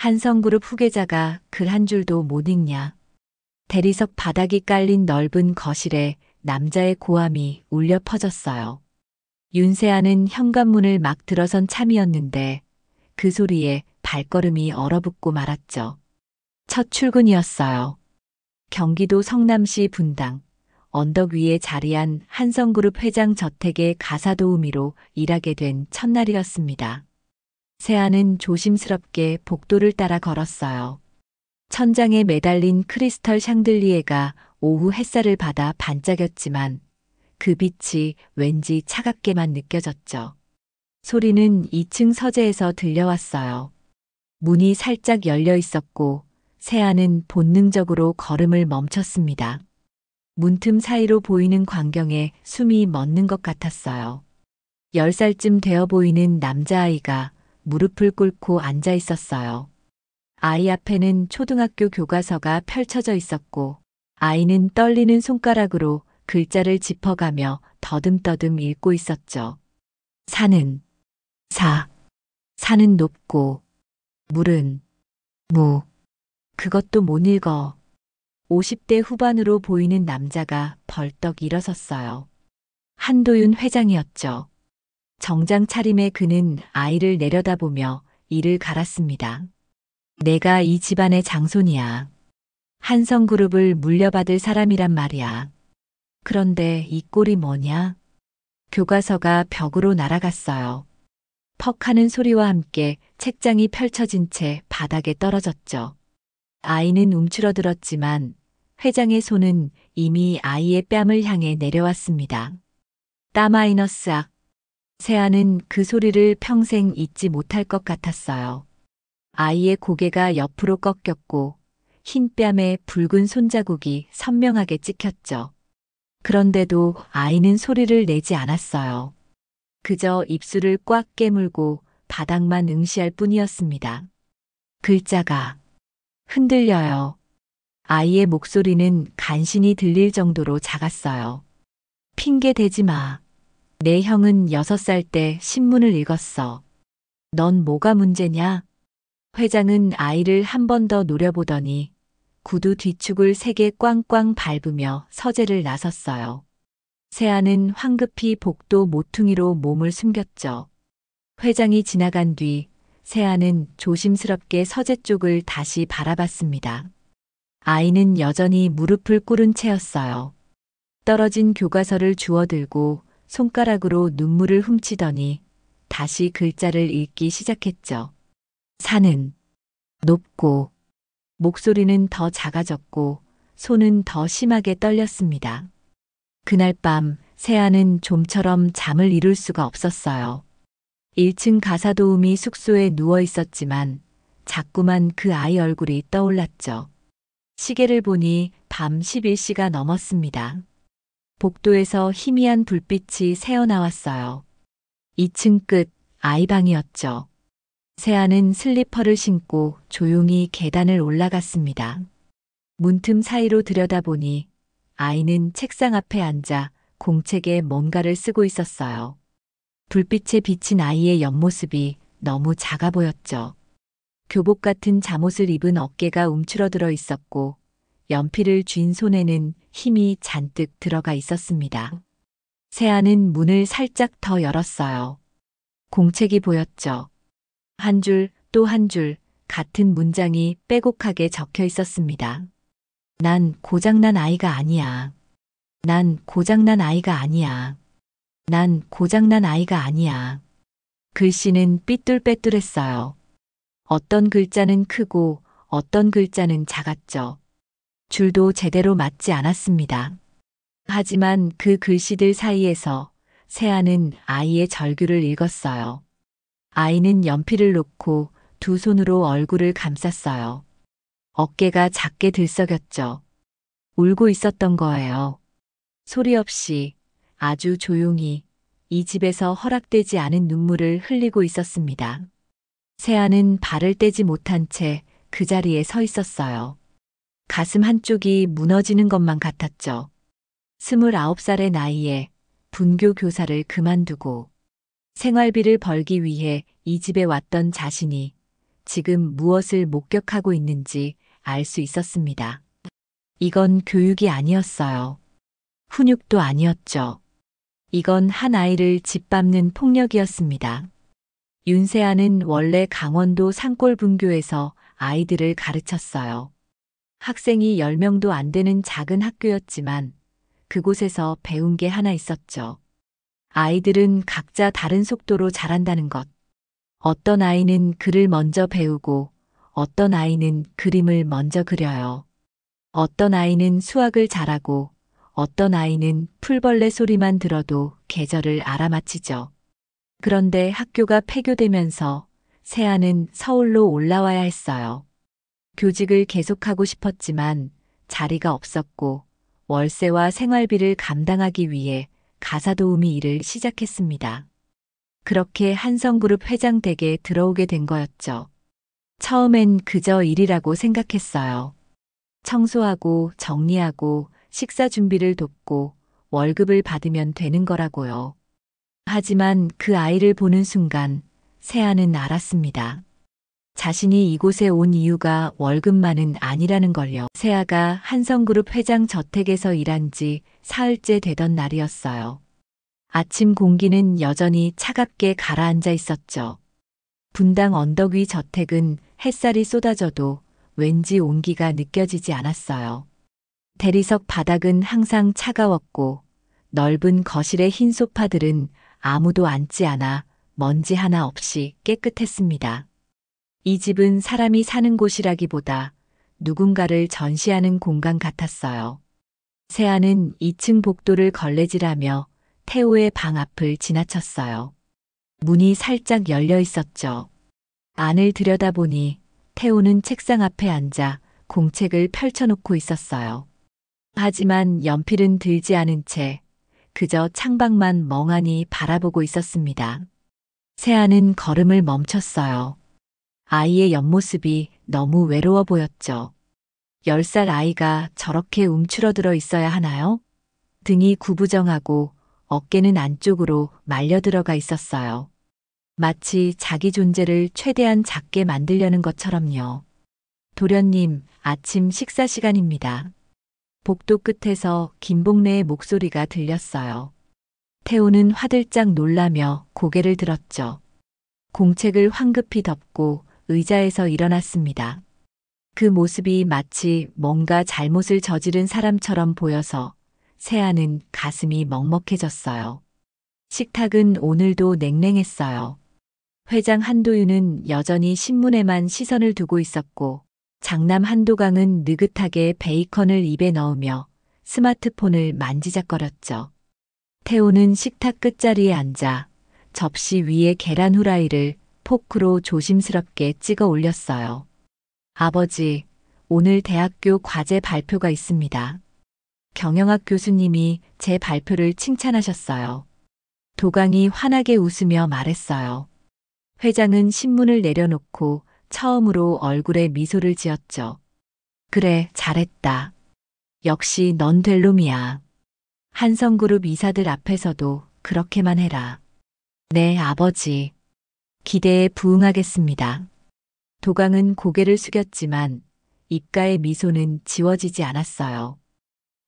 한성그룹 후계자가 글 한 줄도 못 읽냐. 대리석 바닥이 깔린 넓은 거실에 남자의 고함이 울려 퍼졌어요. 윤세아는 현관문을 막 들어선 참이었는데 그 소리에 발걸음이 얼어붙고 말았죠. 첫 출근이었어요. 경기도 성남시 분당 언덕 위에 자리한 한성그룹 회장 저택의 가사도우미로 일하게 된 첫날이었습니다. 세아는 조심스럽게 복도를 따라 걸었어요. 천장에 매달린 크리스털 샹들리에가 오후 햇살을 받아 반짝였지만 그 빛이 왠지 차갑게만 느껴졌죠. 소리는 2층 서재에서 들려왔어요. 문이 살짝 열려 있었고 세아는 본능적으로 걸음을 멈췄습니다. 문틈 사이로 보이는 광경에 숨이 멎는 것 같았어요. 10살쯤 되어 보이는 남자아이가 무릎을 꿇고 앉아 있었어요. 아이 앞에는 초등학교 교과서가 펼쳐져 있었고 아이는 떨리는 손가락으로 글자를 짚어가며 더듬더듬 읽고 있었죠. 산은 산은 높고 물은 무. 그것도 못 읽어. 50대 후반으로 보이는 남자가 벌떡 일어섰어요. 한도윤 회장이었죠. 정장 차림의 그는 아이를 내려다보며 이를 갈았습니다. 내가 이 집안의 장손이야. 한성그룹을 물려받을 사람이란 말이야. 그런데 이 꼴이 뭐냐? 교과서가 벽으로 날아갔어요. 퍽 하는 소리와 함께 책장이 펼쳐진 채 바닥에 떨어졌죠. 아이는 움츠러들었지만 회장의 손은 이미 아이의 뺨을 향해 내려왔습니다. 따-악. 세아는 그 소리를 평생 잊지 못할 것 같았어요. 아이의 고개가 옆으로 꺾였고 흰 뺨에 붉은 손자국이 선명하게 찍혔죠. 그런데도 아이는 소리를 내지 않았어요. 그저 입술을 꽉 깨물고 바닥만 응시할 뿐이었습니다. 글자가 흔들려요. 아이의 목소리는 간신히 들릴 정도로 작았어요. 핑계 대지 마. 내 형은 6살 때 신문을 읽었어. 넌 뭐가 문제냐? 회장은 아이를 한 번 더 노려보더니 구두 뒤축을 세게 꽝꽝 밟으며 서재를 나섰어요. 세아는 황급히 복도 모퉁이로 몸을 숨겼죠. 회장이 지나간 뒤 세아는 조심스럽게 서재 쪽을 다시 바라봤습니다. 아이는 여전히 무릎을 꿇은 채였어요. 떨어진 교과서를 주워들고 손가락으로 눈물을 훔치더니 다시 글자를 읽기 시작했죠. 산은 높고 목소리는 더 작아졌고 손은 더 심하게 떨렸습니다. 그날 밤 세아는 좀처럼 잠을 이룰 수가 없었어요. 1층 가사도우미 숙소에 누워 있었지만 자꾸만 그 아이 얼굴이 떠올랐죠. 시계를 보니 밤 11시가 넘었습니다. 복도에서 희미한 불빛이 새어나왔어요. 2층 끝 아이방이었죠. 세아는 슬리퍼를 신고 조용히 계단을 올라갔습니다. 문틈 사이로 들여다보니 아이는 책상 앞에 앉아 공책에 뭔가를 쓰고 있었어요. 불빛에 비친 아이의 옆모습이 너무 작아 보였죠. 교복 같은 잠옷을 입은 어깨가 움츠러들어 있었고 연필을 쥔 손에는 힘이 잔뜩 들어가 있었습니다. 세아는 문을 살짝 더 열었어요. 공책이 보였죠. 한 줄 또 한 줄 같은 문장이 빼곡하게 적혀 있었습니다. 난 고장난 아이가 아니야. 난 고장난 아이가 아니야. 난 고장난 아이가 아니야. 글씨는 삐뚤빼뚤했어요. 어떤 글자는 크고 어떤 글자는 작았죠. 줄도 제대로 맞지 않았습니다. 하지만 그 글씨들 사이에서 세아는 아이의 절규를 읽었어요. 아이는 연필을 놓고 두 손으로 얼굴을 감쌌어요. 어깨가 작게 들썩였죠. 울고 있었던 거예요. 소리 없이 아주 조용히 이 집에서 허락되지 않은 눈물을 흘리고 있었습니다. 세아는 발을 떼지 못한 채 그 자리에 서 있었어요. 가슴 한쪽이 무너지는 것만 같았죠. 29살의 나이에 분교 교사를 그만두고 생활비를 벌기 위해 이 집에 왔던 자신이 지금 무엇을 목격하고 있는지 알 수 있었습니다. 이건 교육이 아니었어요. 훈육도 아니었죠. 이건 한 아이를 짓밟는 폭력이었습니다. 윤세아는 원래 강원도 산골분교에서 아이들을 가르쳤어요. 학생이 10명도 안 되는 작은 학교였지만 그곳에서 배운 게 하나 있었죠. 아이들은 각자 다른 속도로 자란다는 것. 어떤 아이는 글을 먼저 배우고 어떤 아이는 그림을 먼저 그려요. 어떤 아이는 수학을 잘하고 어떤 아이는 풀벌레 소리만 들어도 계절을 알아맞히죠. 그런데 학교가 폐교되면서 세아는 서울로 올라와야 했어요. 교직을 계속하고 싶었지만 자리가 없었고 월세와 생활비를 감당하기 위해 가사도우미 일을 시작했습니다. 그렇게 한성그룹 회장 댁에 들어오게 된 거였죠. 처음엔 그저 일이라고 생각했어요. 청소하고 정리하고 식사 준비를 돕고 월급을 받으면 되는 거라고요. 하지만 그 아이를 보는 순간 세아는 알았습니다. 자신이 이곳에 온 이유가 월급만은 아니라는 걸요. 세아가 한성그룹 회장 저택에서 일한 지 사흘째 되던 날이었어요. 아침 공기는 여전히 차갑게 가라앉아 있었죠. 분당 언덕 위 저택은 햇살이 쏟아져도 왠지 온기가 느껴지지 않았어요. 대리석 바닥은 항상 차가웠고 넓은 거실의 흰 소파들은 아무도 앉지 않아 먼지 하나 없이 깨끗했습니다. 이 집은 사람이 사는 곳이라기보다 누군가를 전시하는 공간 같았어요. 세아는 2층 복도를 걸레질하며 태호의 방 앞을 지나쳤어요. 문이 살짝 열려 있었죠. 안을 들여다보니 태호는 책상 앞에 앉아 공책을 펼쳐놓고 있었어요. 하지만 연필은 들지 않은 채 그저 창밖만 멍하니 바라보고 있었습니다. 세아는 걸음을 멈췄어요. 아이의 옆모습이 너무 외로워 보였죠. 10살 아이가 저렇게 움츠러들어 있어야 하나요? 등이 구부정하고 어깨는 안쪽으로 말려 들어가 있었어요. 마치 자기 존재를 최대한 작게 만들려는 것처럼요. 도련님, 아침 식사 시간입니다. 복도 끝에서 김복래의 목소리가 들렸어요. 태호는 화들짝 놀라며 고개를 들었죠. 공책을 황급히 덮고 의자에서 일어났습니다. 그 모습이 마치 뭔가 잘못을 저지른 사람처럼 보여서 세아는 가슴이 먹먹해졌어요. 식탁은 오늘도 냉랭했어요. 회장 한도윤은 여전히 신문에만 시선을 두고 있었고 장남 한도강은 느긋하게 베이컨을 입에 넣으며 스마트폰을 만지작거렸죠. 태호는 식탁 끝자리에 앉아 접시 위에 계란 후라이를 포크로 조심스럽게 찍어 올렸어요. 아버지, 오늘 대학교 과제 발표가 있습니다. 경영학 교수님이 제 발표를 칭찬하셨어요. 도강이 환하게 웃으며 말했어요. 회장은 신문을 내려놓고 처음으로 얼굴에 미소를 지었죠. 그래, 잘했다. 역시 넌 될 놈이야. 한성그룹 이사들 앞에서도 그렇게만 해라. 네, 아버지. 기대에 부응하겠습니다. 도강은 고개를 숙였지만 입가의 미소는 지워지지 않았어요.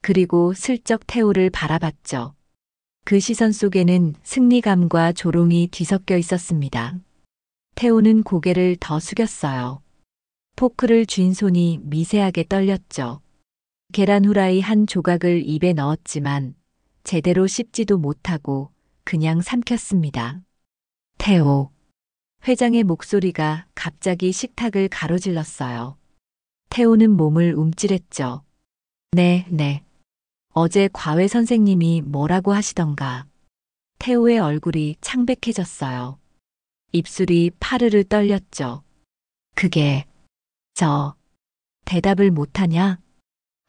그리고 슬쩍 태호를 바라봤죠. 그 시선 속에는 승리감과 조롱이 뒤섞여 있었습니다. 태호는 고개를 더 숙였어요. 포크를 쥔 손이 미세하게 떨렸죠. 계란 후라이 한 조각을 입에 넣었지만 제대로 씹지도 못하고 그냥 삼켰습니다. 태호. 회장의 목소리가 갑자기 식탁을 가로질렀어요. 태호는 몸을 움찔했죠. 네. 어제 과외 선생님이 뭐라고 하시던가. 태호의 얼굴이 창백해졌어요. 입술이 파르르 떨렸죠. 그게 대답을 못하냐?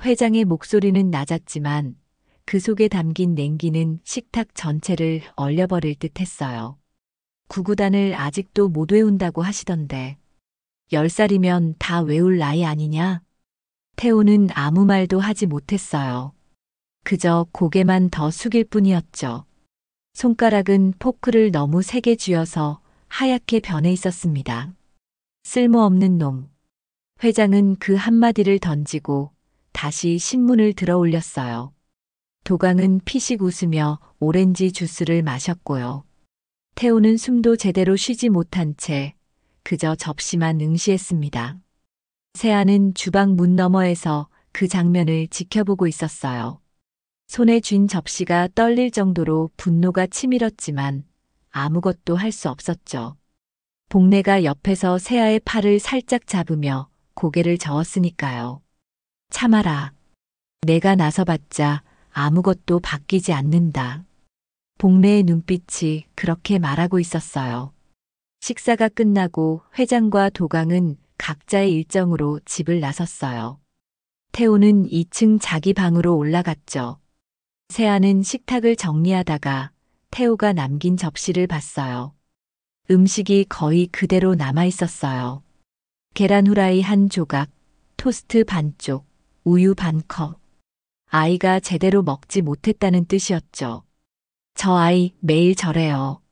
회장의 목소리는 낮았지만 그 속에 담긴 냉기는 식탁 전체를 얼려버릴 듯 했어요. 구구단을 아직도 못 외운다고 하시던데 10살이면 다 외울 나이 아니냐? 태호는 아무 말도 하지 못했어요. 그저 고개만 더 숙일 뿐이었죠. 손가락은 포크를 너무 세게 쥐어서 하얗게 변해 있었습니다. 쓸모없는 놈. 회장은 그 한마디를 던지고 다시 신문을 들어 올렸어요. 도강은 피식 웃으며 오렌지 주스를 마셨고요. 태우는 숨도 제대로 쉬지 못한 채 그저 접시만 응시했습니다. 세아는 주방 문 너머에서 그 장면을 지켜보고 있었어요. 손에 쥔 접시가 떨릴 정도로 분노가 치밀었지만 아무것도 할 수 없었죠. 복례가 옆에서 세아의 팔을 살짝 잡으며 고개를 저었으니까요. 참아라. 내가 나서봤자 아무것도 바뀌지 않는다. 복례의 눈빛이 그렇게 말하고 있었어요. 식사가 끝나고 회장과 도강은 각자의 일정으로 집을 나섰어요. 태우는 2층 자기 방으로 올라갔죠. 세아는 식탁을 정리하다가 태우가 남긴 접시를 봤어요. 음식이 거의 그대로 남아 있었어요. 계란 후라이 한 조각, 토스트 반쪽, 우유 반 컵. 아이가 제대로 먹지 못했다는 뜻이었죠. 저 아이 매일 저래요.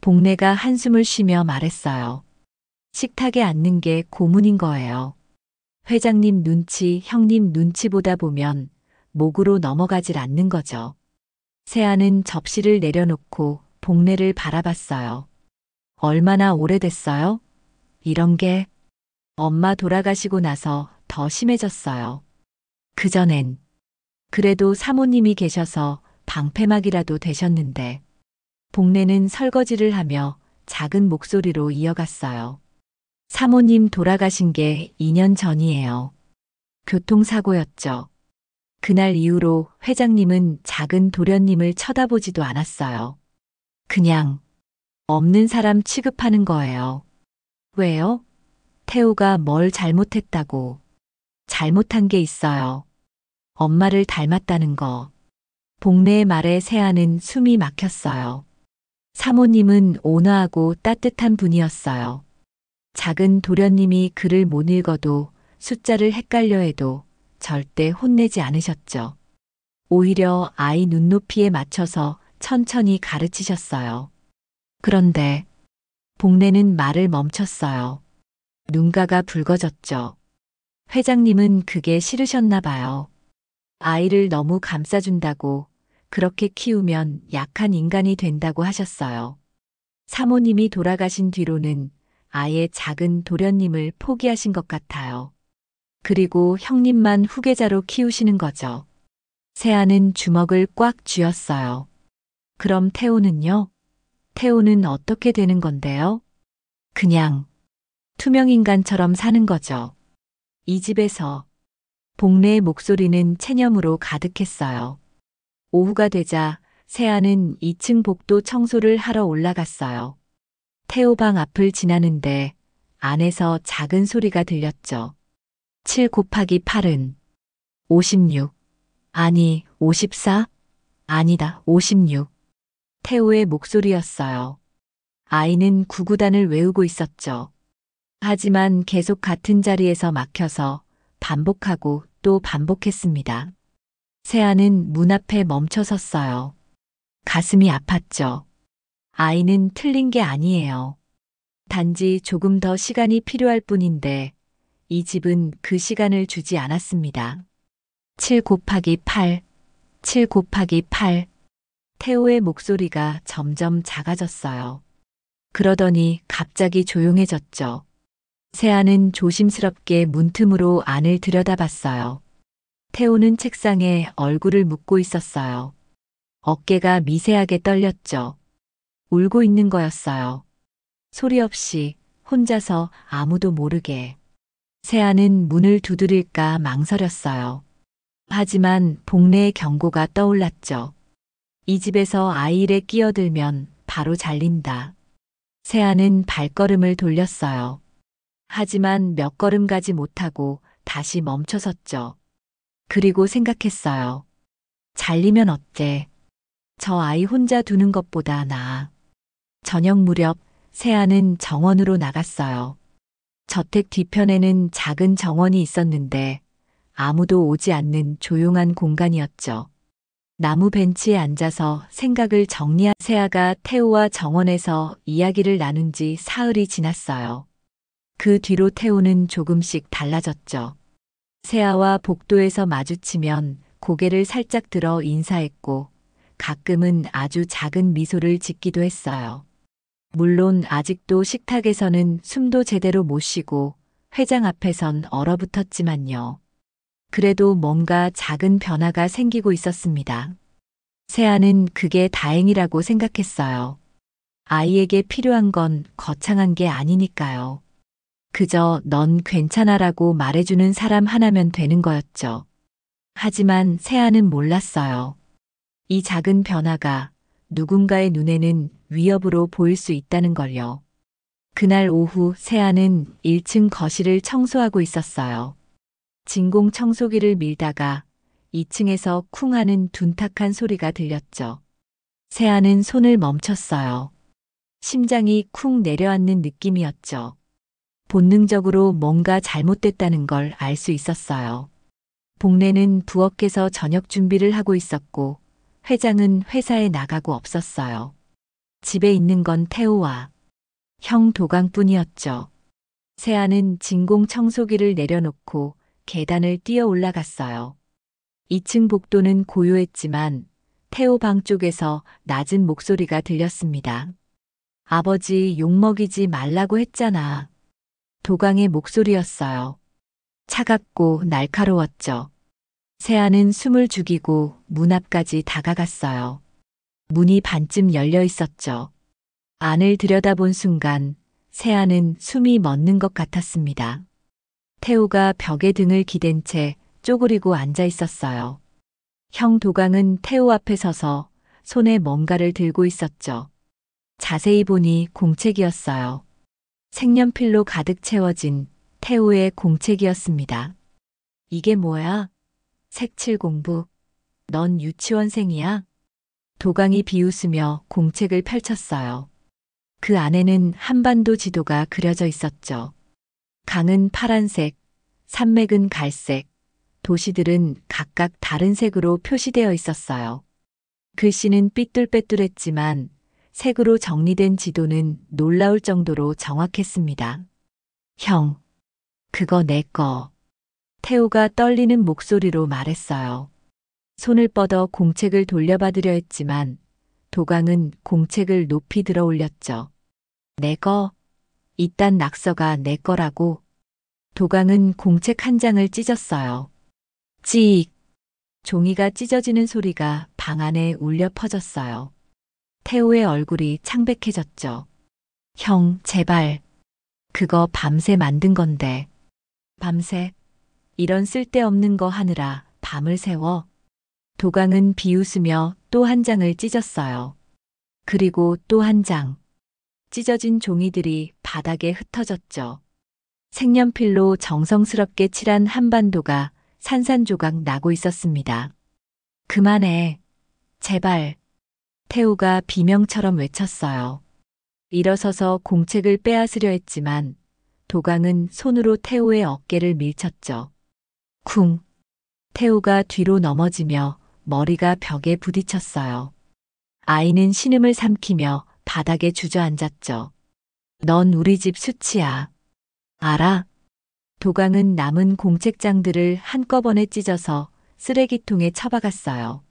복례가 한숨을 쉬며 말했어요. 식탁에 앉는 게 고문인 거예요. 회장님 눈치, 형님 눈치 보다 보면 목으로 넘어가질 않는 거죠. 세아는 접시를 내려놓고 복례를 바라봤어요. 얼마나 오래됐어요? 이런 게 엄마 돌아가시고 나서 더 심해졌어요. 그전엔 그래도 사모님이 계셔서 방패막이라도 되셨는데 복례는 설거지를 하며 작은 목소리로 이어갔어요. 사모님 돌아가신 게 2년 전이에요. 교통사고였죠. 그날 이후로 회장님은 작은 도련님을 쳐다보지도 않았어요. 그냥 없는 사람 취급하는 거예요. 왜요? 태우가 뭘 잘못했다고. 잘못한 게 있어요. 엄마를 닮았다는 거. 복례의 말에 세아는 숨이 막혔어요. 사모님은 온화하고 따뜻한 분이었어요. 작은 도련님이 글을 못 읽어도 숫자를 헷갈려 해도 절대 혼내지 않으셨죠. 오히려 아이 눈높이에 맞춰서 천천히 가르치셨어요. 그런데 복례는 말을 멈췄어요. 눈가가 붉어졌죠. 회장님은 그게 싫으셨나 봐요. 아이를 너무 감싸준다고, 그렇게 키우면 약한 인간이 된다고 하셨어요. 사모님이 돌아가신 뒤로는 아예 작은 도련님을 포기하신 것 같아요. 그리고 형님만 후계자로 키우시는 거죠. 세아는 주먹을 꽉 쥐었어요. 그럼 태호는요? 태호는 어떻게 되는 건데요? 그냥 투명인간처럼 사는 거죠. 이 집에서 복례의 목소리는 체념으로 가득했어요. 오후가 되자 세아는 2층 복도 청소를 하러 올라갔어요. 태호 방 앞을 지나는데 안에서 작은 소리가 들렸죠. 7 곱하기 8은 56. 아니, 54? 아니다, 56. 태호의 목소리였어요. 아이는 구구단을 외우고 있었죠. 하지만 계속 같은 자리에서 막혀서 반복하고 또 반복했습니다. 세아는 문 앞에 멈춰 섰어요. 가슴이 아팠죠. 아이는 틀린 게 아니에요. 단지 조금 더 시간이 필요할 뿐인데 이 집은 그 시간을 주지 않았습니다. 7 곱하기 8, 7 곱하기 8. 태호의 목소리가 점점 작아졌어요. 그러더니 갑자기 조용해졌죠. 세아는 조심스럽게 문틈으로 안을 들여다봤어요. 태호는 책상에 얼굴을 묻고 있었어요. 어깨가 미세하게 떨렸죠. 울고 있는 거였어요. 소리 없이 혼자서 아무도 모르게. 세아는 문을 두드릴까 망설였어요. 하지만 복례의 경고가 떠올랐죠. 이 집에서 아이 일에 끼어들면 바로 잘린다. 세아는 발걸음을 돌렸어요. 하지만 몇 걸음 가지 못하고 다시 멈춰섰죠. 그리고 생각했어요. 잘리면 어때? 저 아이 혼자 두는 것보다 나아. 저녁 무렵 세아는 정원으로 나갔어요. 저택 뒤편에는 작은 정원이 있었는데 아무도 오지 않는 조용한 공간이었죠. 나무 벤치에 앉아서 생각을 정리한 세아가 태호와 정원에서 이야기를 나눈 지 사흘이 지났어요. 그 뒤로 태호는 조금씩 달라졌죠. 세아와 복도에서 마주치면 고개를 살짝 들어 인사했고 가끔은 아주 작은 미소를 짓기도 했어요. 물론 아직도 식탁에서는 숨도 제대로 못 쉬고 회장 앞에선 얼어붙었지만요. 그래도 뭔가 작은 변화가 생기고 있었습니다. 세아는 그게 다행이라고 생각했어요. 아이에게 필요한 건 거창한 게 아니니까요. 그저 넌 괜찮아라고 말해주는 사람 하나면 되는 거였죠. 하지만 세아는 몰랐어요. 이 작은 변화가 누군가의 눈에는 위협으로 보일 수 있다는 걸요. 그날 오후 세아는 1층 거실을 청소하고 있었어요. 진공 청소기를 밀다가 2층에서 쿵 하는 둔탁한 소리가 들렸죠. 세아는 손을 멈췄어요. 심장이 쿵 내려앉는 느낌이었죠. 본능적으로 뭔가 잘못됐다는 걸 알 수 있었어요. 복례는 부엌에서 저녁 준비를 하고 있었고 회장은 회사에 나가고 없었어요. 집에 있는 건 태호와 형 도강뿐이었죠. 세아는 진공 청소기를 내려놓고 계단을 뛰어 올라갔어요. 2층 복도는 고요했지만 태호 방 쪽에서 낮은 목소리가 들렸습니다. 아버지 욕먹이지 말라고 했잖아. 도강의 목소리였어요. 차갑고 날카로웠죠. 세아는 숨을 죽이고 문 앞까지 다가갔어요. 문이 반쯤 열려 있었죠. 안을 들여다본 순간 세아는 숨이 멎는 것 같았습니다. 태호가 벽에 등을 기댄 채 쪼그리고 앉아 있었어요. 형 도강은 태호 앞에 서서 손에 뭔가를 들고 있었죠. 자세히 보니 공책이었어요. 색연필로 가득 채워진 태호의 공책이었습니다. 이게 뭐야? 색칠 공부. 넌 유치원생이야? 도강이 비웃으며 공책을 펼쳤어요. 그 안에는 한반도 지도가 그려져 있었죠. 강은 파란색, 산맥은 갈색, 도시들은 각각 다른 색으로 표시되어 있었어요. 글씨는 삐뚤빼뚤했지만 색으로 정리된 지도는 놀라울 정도로 정확했습니다. 형, 그거 내 거. 태호가 떨리는 목소리로 말했어요. 손을 뻗어 공책을 돌려받으려 했지만 도강은 공책을 높이 들어 올렸죠. 내 거? 이딴 낙서가 내 거라고? 도강은 공책 한 장을 찢었어요. 찌익! 종이가 찢어지는 소리가 방 안에 울려 퍼졌어요. 태호의 얼굴이 창백해졌죠. 형, 제발. 그거 밤새 만든 건데. 밤새? 이런 쓸데없는 거 하느라 밤을 새워? 도강은 비웃으며 또 한 장을 찢었어요. 그리고 또 한 장. 찢어진 종이들이 바닥에 흩어졌죠. 색연필로 정성스럽게 칠한 한반도가 산산조각 나고 있었습니다. 그만해. 제발. 태호가 비명처럼 외쳤어요. 일어서서 공책을 빼앗으려 했지만 도강은 손으로 태호의 어깨를 밀쳤죠. 쿵. 태호가 뒤로 넘어지며 머리가 벽에 부딪혔어요. 아이는 신음을 삼키며 바닥에 주저앉았죠. 넌 우리 집 수치야. 알아? 도강은 남은 공책장들을 한꺼번에 찢어서 쓰레기통에 처박았어요.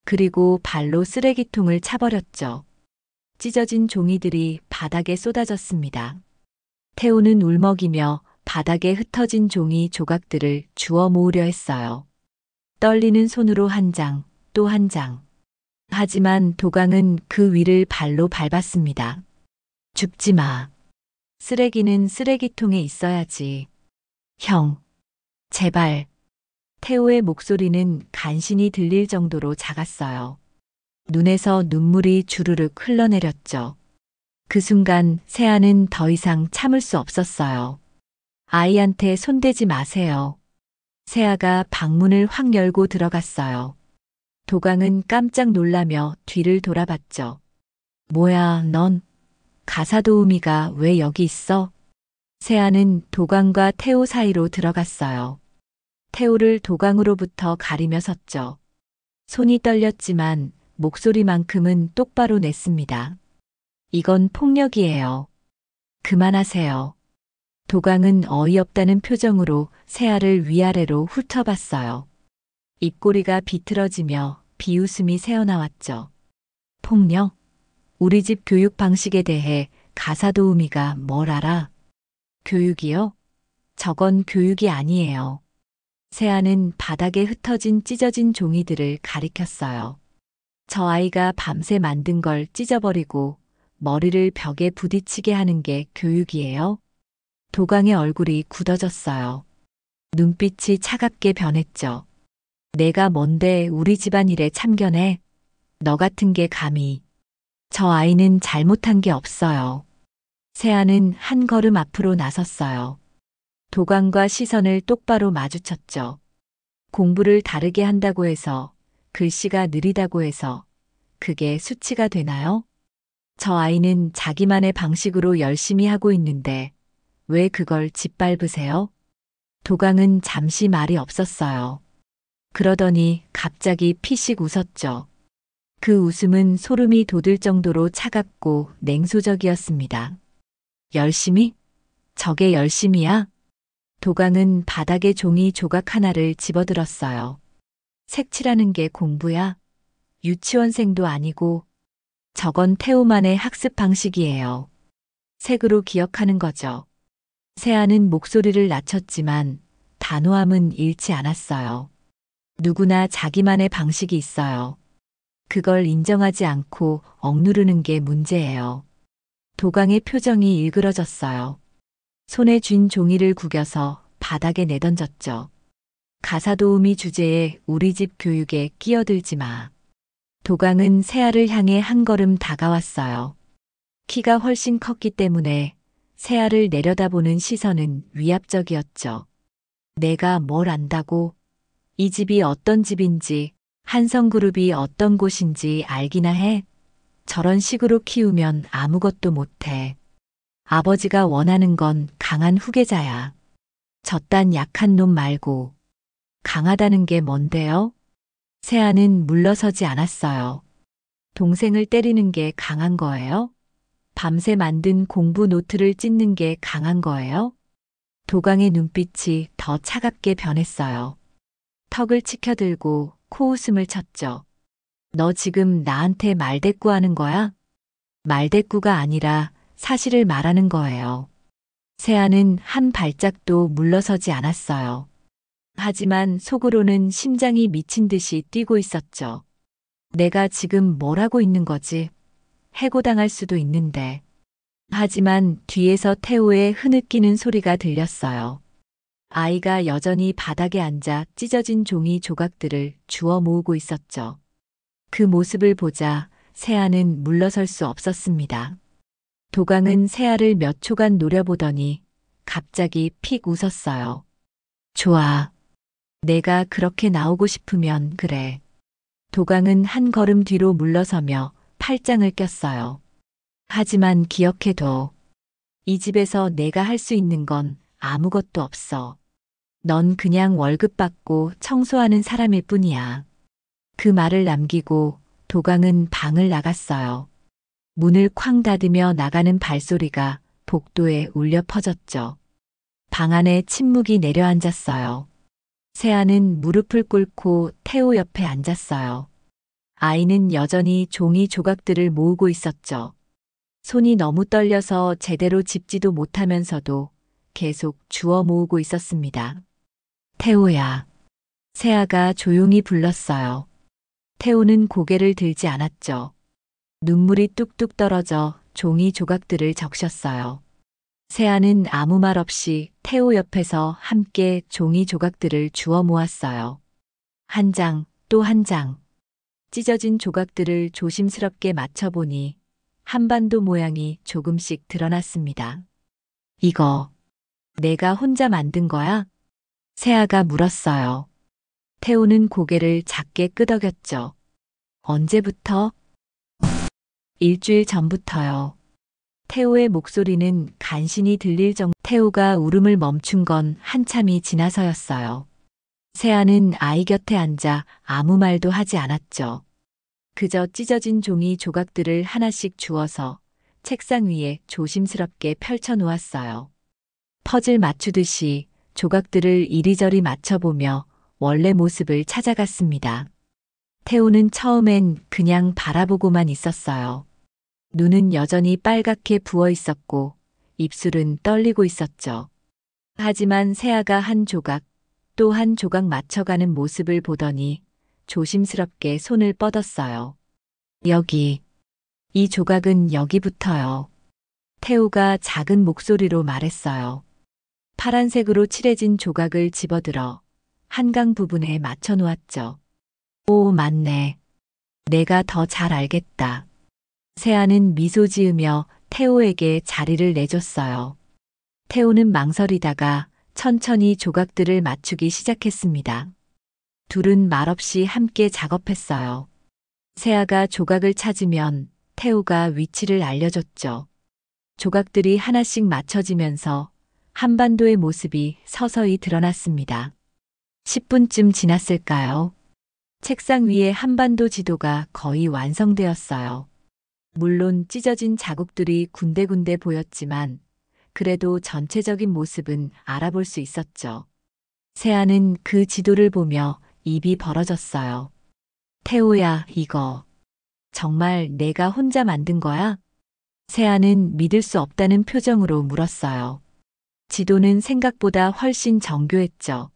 그리고 발로 쓰레기통을 차버렸죠. 찢어진 종이들이 바닥에 쏟아졌습니다. 태호는 울먹이며 바닥에 흩어진 종이 조각들을 주워 모으려 했어요. 떨리는 손으로 한 장, 또 한 장. 하지만 도강은 그 위를 발로 밟았습니다. 줍지 마. 쓰레기는 쓰레기통에 있어야지. 형, 제발. 태호의 목소리는 간신히 들릴 정도로 작았어요. 눈에서 눈물이 주르륵 흘러내렸죠. 그 순간 세아는 더 이상 참을 수 없었어요. 아이한테 손대지 마세요. 세아가 방문을 확 열고 들어갔어요. 도강은 깜짝 놀라며 뒤를 돌아봤죠. 뭐야, 넌? 가사도우미가 왜 여기 있어? 세아는 도강과 태호 사이로 들어갔어요. 태호를 도강으로부터 가리며 섰죠. 손이 떨렸지만 목소리만큼은 똑바로 냈습니다. 이건 폭력이에요. 그만하세요. 도강은 어이없다는 표정으로 세아를 위아래로 훑어봤어요. 입꼬리가 비틀어지며 비웃음이 새어나왔죠. 폭력? 우리 집 교육 방식에 대해 가사도우미가 뭘 알아? 교육이요? 저건 교육이 아니에요. 세아는 바닥에 흩어진 찢어진 종이들을 가리켰어요. 저 아이가 밤새 만든 걸 찢어버리고 머리를 벽에 부딪히게 하는 게 교육이에요? 도강의 얼굴이 굳어졌어요. 눈빛이 차갑게 변했죠. 내가 뭔데 우리 집안일에 참견해? 너 같은 게 감히. 저 아이는 잘못한 게 없어요. 세아는 한 걸음 앞으로 나섰어요. 도강과 시선을 똑바로 마주쳤죠. 공부를 다르게 한다고 해서, 글씨가 느리다고 해서, 그게 수치가 되나요? 저 아이는 자기만의 방식으로 열심히 하고 있는데, 왜 그걸 짓밟으세요? 도강은 잠시 말이 없었어요. 그러더니 갑자기 피식 웃었죠. 그 웃음은 소름이 돋을 정도로 차갑고 냉소적이었습니다. 열심히? 저게 열심이야? 도강은 바닥에 종이 조각 하나를 집어들었어요. 색칠하는 게 공부야? 유치원생도 아니고, 저건 태우만의 학습 방식이에요. 색으로 기억하는 거죠. 세아는 목소리를 낮췄지만 단호함은 잃지 않았어요. 누구나 자기만의 방식이 있어요. 그걸 인정하지 않고 억누르는 게 문제예요. 도강의 표정이 일그러졌어요. 손에 쥔 종이를 구겨서 바닥에 내던졌죠. 가사도우미 주제에 우리 집 교육에 끼어들지 마. 도강은 세아를 향해 한 걸음 다가왔어요. 키가 훨씬 컸기 때문에 세아를 내려다보는 시선은 위압적이었죠. 내가 뭘 안다고? 이 집이 어떤 집인지, 한성그룹이 어떤 곳인지 알기나 해? 저런 식으로 키우면 아무것도 못해. 아버지가 원하는 건 강한 후계자야. 저딴 약한 놈 말고. 강하다는 게 뭔데요? 세아는 물러서지 않았어요. 동생을 때리는 게 강한 거예요? 밤새 만든 공부 노트를 찢는 게 강한 거예요? 도강의 눈빛이 더 차갑게 변했어요. 턱을 치켜들고 코웃음을 쳤죠. 너 지금 나한테 말대꾸하는 거야? 말대꾸가 아니라 사실을 말하는 거예요. 세아는 한 발짝도 물러서지 않았어요. 하지만 속으로는 심장이 미친 듯이 뛰고 있었죠. 내가 지금 뭘 하고 있는 거지? 해고당할 수도 있는데. 하지만 뒤에서 태호의 흐느끼는 소리가 들렸어요. 아이가 여전히 바닥에 앉아 찢어진 종이 조각들을 주워 모으고 있었죠. 그 모습을 보자 세아는 물러설 수 없었습니다. 도강은 세아를 몇 초간 노려보더니 갑자기 픽 웃었어요. 좋아. 내가 그렇게 나오고 싶으면 그래. 도강은 한 걸음 뒤로 물러서며 팔짱을 꼈어요. 하지만 기억해둬. 이 집에서 내가 할 수 있는 건 아무것도 없어. 넌 그냥 월급 받고 청소하는 사람일 뿐이야. 그 말을 남기고 도강은 방을 나갔어요. 문을 쾅 닫으며 나가는 발소리가 복도에 울려 퍼졌죠. 방 안에 침묵이 내려앉았어요. 세아는 무릎을 꿇고 태호 옆에 앉았어요. 아이는 여전히 종이 조각들을 모으고 있었죠. 손이 너무 떨려서 제대로 짚지도 못하면서도 계속 주워 모으고 있었습니다. 태호야. 세아가 조용히 불렀어요. 태호는 고개를 들지 않았죠. 눈물이 뚝뚝 떨어져 종이 조각들을 적셨어요. 세아는 아무 말 없이 태호 옆에서 함께 종이 조각들을 주워 모았어요. 한 장, 또 한 장. 찢어진 조각들을 조심스럽게 맞춰보니 한반도 모양이 조금씩 드러났습니다. 이거 내가 혼자 만든 거야? 세아가 물었어요. 태호는 고개를 작게 끄덕였죠. 언제부터? 일주일 전부터요. 태호의 목소리는 간신히 들릴 정도. 태호가 울음을 멈춘 건 한참이 지나서였어요. 세아는 아이 곁에 앉아 아무 말도 하지 않았죠. 그저 찢어진 종이 조각들을 하나씩 주워서 책상 위에 조심스럽게 펼쳐 놓았어요. 퍼즐 맞추듯이 조각들을 이리저리 맞춰보며 원래 모습을 찾아갔습니다. 태우는 처음엔 그냥 바라보고만 있었어요. 눈은 여전히 빨갛게 부어 있었고 입술은 떨리고 있었죠. 하지만 세아가 한 조각 또 한 조각 맞춰가는 모습을 보더니 조심스럽게 손을 뻗었어요. 여기, 이 조각은 여기부터요. 태우가 작은 목소리로 말했어요. 파란색으로 칠해진 조각을 집어들어 한강 부분에 맞춰 놓았죠. 오, 맞네. 내가 더 잘 알겠다. 세아는 미소 지으며 태호에게 자리를 내줬어요. 태호는 망설이다가 천천히 조각들을 맞추기 시작했습니다. 둘은 말없이 함께 작업했어요. 세아가 조각을 찾으면 태호가 위치를 알려줬죠. 조각들이 하나씩 맞춰지면서 한반도의 모습이 서서히 드러났습니다. 10분쯤 지났을까요? 책상 위에 한반도 지도가 거의 완성되었어요. 물론 찢어진 자국들이 군데군데 보였지만 그래도 전체적인 모습은 알아볼 수 있었죠. 세아는 그 지도를 보며 입이 벌어졌어요. 태호야, 이거 정말 내가 혼자 만든 거야? 세아는 믿을 수 없다는 표정으로 물었어요. 지도는 생각보다 훨씬 정교했죠.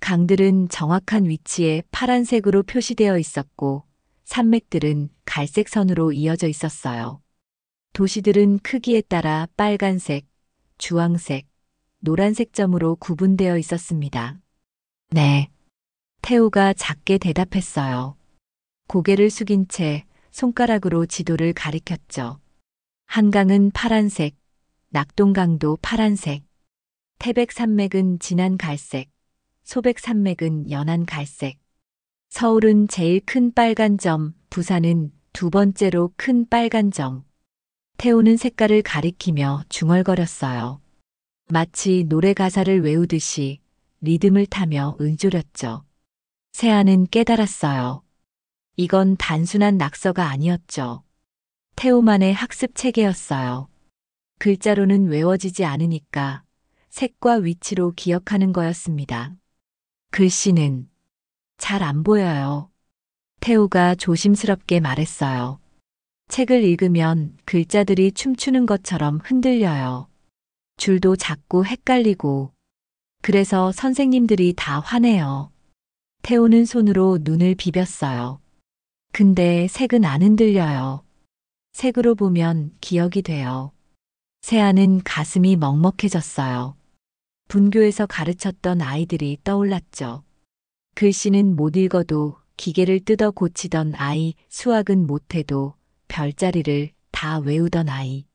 강들은 정확한 위치에 파란색으로 표시되어 있었고 산맥들은 갈색 선으로 이어져 있었어요. 도시들은 크기에 따라 빨간색, 주황색, 노란색 점으로 구분되어 있었습니다. 네. 태우가 작게 대답했어요. 고개를 숙인 채 손가락으로 지도를 가리켰죠. 한강은 파란색, 낙동강도 파란색, 태백산맥은 진한 갈색, 소백산맥은 연한 갈색. 서울은 제일 큰 빨간 점, 부산은 두 번째로 큰 빨간 점. 태우는 색깔을 가리키며 중얼거렸어요. 마치 노래 가사를 외우듯이 리듬을 타며 은조렸죠. 세아는 깨달았어요. 이건 단순한 낙서가 아니었죠. 태우만의 학습 체계였어요. 글자로는 외워지지 않으니까 색과 위치로 기억하는 거였습니다. 글씨는 잘 안 보여요. 태우가 조심스럽게 말했어요. 책을 읽으면 글자들이 춤추는 것처럼 흔들려요. 줄도 작고 헷갈리고. 그래서 선생님들이 다 화내요. 태우는 손으로 눈을 비볐어요. 근데 색은 안 흔들려요. 색으로 보면 기억이 돼요. 세아는 가슴이 먹먹해졌어요. 분교에서 가르쳤던 아이들이 떠올랐죠. 글씨는 못 읽어도 기계를 뜯어 고치던 아이, 수학은 못해도 별자리를 다 외우던 아이.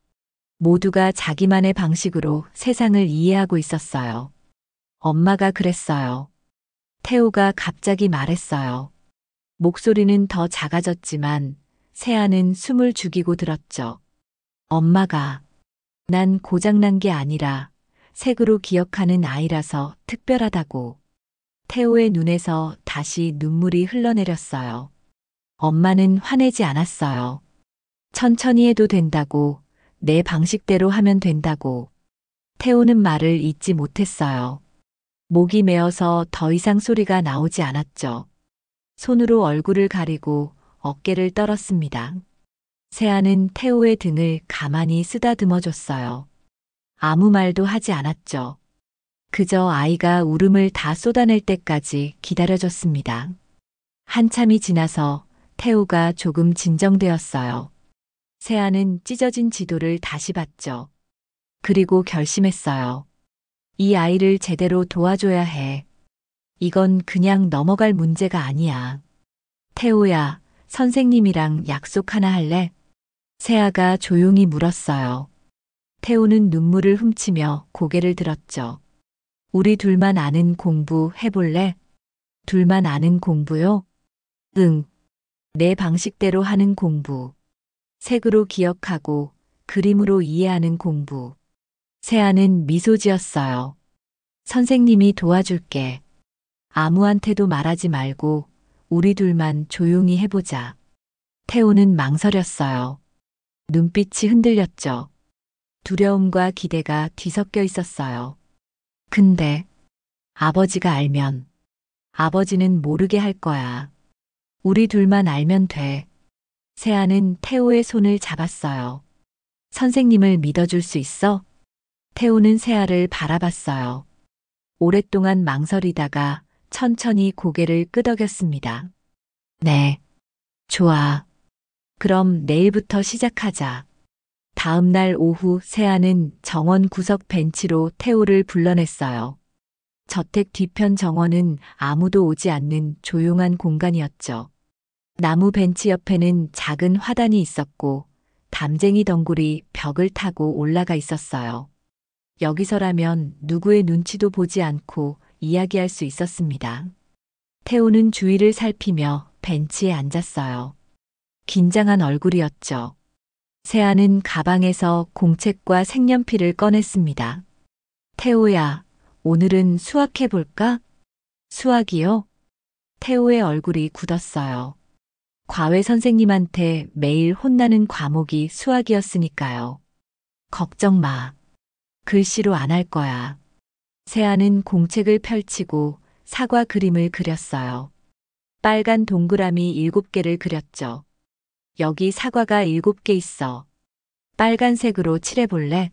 모두가 자기만의 방식으로 세상을 이해하고 있었어요. 엄마가 그랬어요. 태우가 갑자기 말했어요. 목소리는 더 작아졌지만 세아는 숨을 죽이고 들었죠. 엄마가 난 고장난 게 아니라 색으로 기억하는 아이라서 특별하다고. 태호의 눈에서 다시 눈물이 흘러내렸어요. 엄마는 화내지 않았어요. 천천히 해도 된다고, 내 방식대로 하면 된다고. 태호는 말을 잇지 못했어요. 목이 메어서 더 이상 소리가 나오지 않았죠. 손으로 얼굴을 가리고 어깨를 떨었습니다. 세아는 태호의 등을 가만히 쓰다듬어 줬어요. 아무 말도 하지 않았죠. 그저 아이가 울음을 다 쏟아낼 때까지 기다려줬습니다. 한참이 지나서 태우가 조금 진정되었어요. 세아는 찢어진 지도를 다시 봤죠. 그리고 결심했어요. 이 아이를 제대로 도와줘야 해. 이건 그냥 넘어갈 문제가 아니야. 태호야, 선생님이랑 약속 하나 할래? 세아가 조용히 물었어요. 태호는 눈물을 훔치며 고개를 들었죠. 우리 둘만 아는 공부 해볼래? 둘만 아는 공부요? 응. 내 방식대로 하는 공부. 색으로 기억하고 그림으로 이해하는 공부. 세아는 미소 지었어요. 선생님이 도와줄게. 아무한테도 말하지 말고 우리 둘만 조용히 해보자. 태호는 망설였어요. 눈빛이 흔들렸죠. 두려움과 기대가 뒤섞여 있었어요. 근데 아버지가 알면 아버지는 모르게 할 거야. 우리 둘만 알면 돼. 세아는 태호의 손을 잡았어요. 선생님을 믿어줄 수 있어? 태호는 세아를 바라봤어요. 오랫동안 망설이다가 천천히 고개를 끄덕였습니다. 네, 좋아. 그럼 내일부터 시작하자. 다음 날 오후 세아는 정원 구석 벤치로 태호를 불러냈어요. 저택 뒤편 정원은 아무도 오지 않는 조용한 공간이었죠. 나무 벤치 옆에는 작은 화단이 있었고 담쟁이 덩굴이 벽을 타고 올라가 있었어요. 여기서라면 누구의 눈치도 보지 않고 이야기할 수 있었습니다. 태호는 주위를 살피며 벤치에 앉았어요. 긴장한 얼굴이었죠. 세아는 가방에서 공책과 색연필을 꺼냈습니다. 태호야, 오늘은 수학해볼까? 수학이요? 태호의 얼굴이 굳었어요. 과외 선생님한테 매일 혼나는 과목이 수학이었으니까요. 걱정 마. 글씨로 안 할 거야. 세아는 공책을 펼치고 사과 그림을 그렸어요. 빨간 동그라미 7개를 그렸죠. 여기 사과가 7개 있어. 빨간색으로 칠해볼래?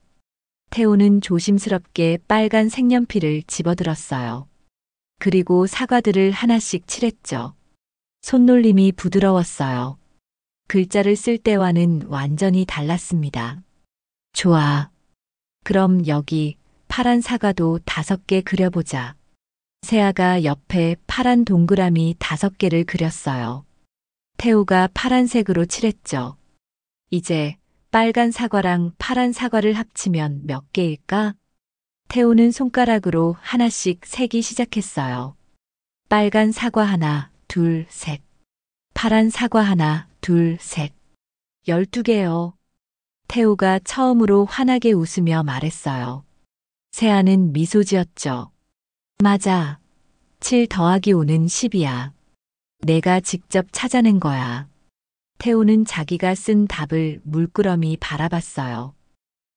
태호는 조심스럽게 빨간 색연필을 집어들었어요. 그리고 사과들을 하나씩 칠했죠. 손놀림이 부드러웠어요. 글자를 쓸 때와는 완전히 달랐습니다. 좋아. 그럼 여기 파란 사과도 5개 그려보자. 세아가 옆에 파란 동그라미 5개를 그렸어요. 태호가 파란색으로 칠했죠. 이제 빨간 사과랑 파란 사과를 합치면 몇 개일까? 태호는 손가락으로 하나씩 세기 시작했어요. 빨간 사과 하나, 둘, 셋. 파란 사과 하나, 둘, 셋. 12개요. 태호가 처음으로 환하게 웃으며 말했어요. 세아는 미소 지었죠. 맞아. 7 더하기 5는 10이야. 내가 직접 찾아낸 거야. 태호는 자기가 쓴 답을 물끄러미 바라봤어요.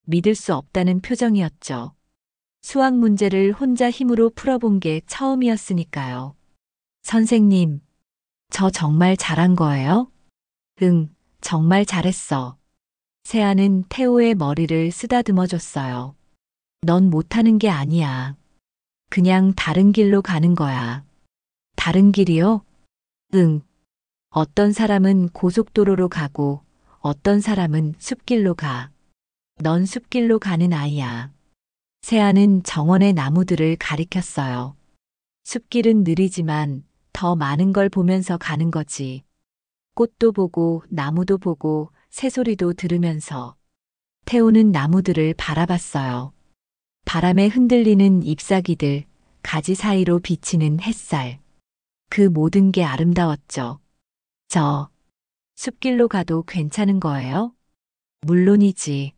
믿을 수 없다는 표정이었죠. 수학 문제를 혼자 힘으로 풀어본 게 처음이었으니까요. 선생님, 저 정말 잘한 거예요? 응, 정말 잘했어. 세아는 태호의 머리를 쓰다듬어 줬어요. 넌 못하는 게 아니야. 그냥 다른 길로 가는 거야. 다른 길이요? 응. 어떤 사람은 고속도로로 가고 어떤 사람은 숲길로 가. 넌 숲길로 가는 아이야. 세아는 정원의 나무들을 가리켰어요. 숲길은 느리지만 더 많은 걸 보면서 가는 거지. 꽃도 보고 나무도 보고 새소리도 들으면서. 태호는 나무들을 바라봤어요. 바람에 흔들리는 잎사귀들, 가지 사이로 비치는 햇살. 그 모든 게 아름다웠죠. 저 숲길로 가도 괜찮은 거예요? 물론이지.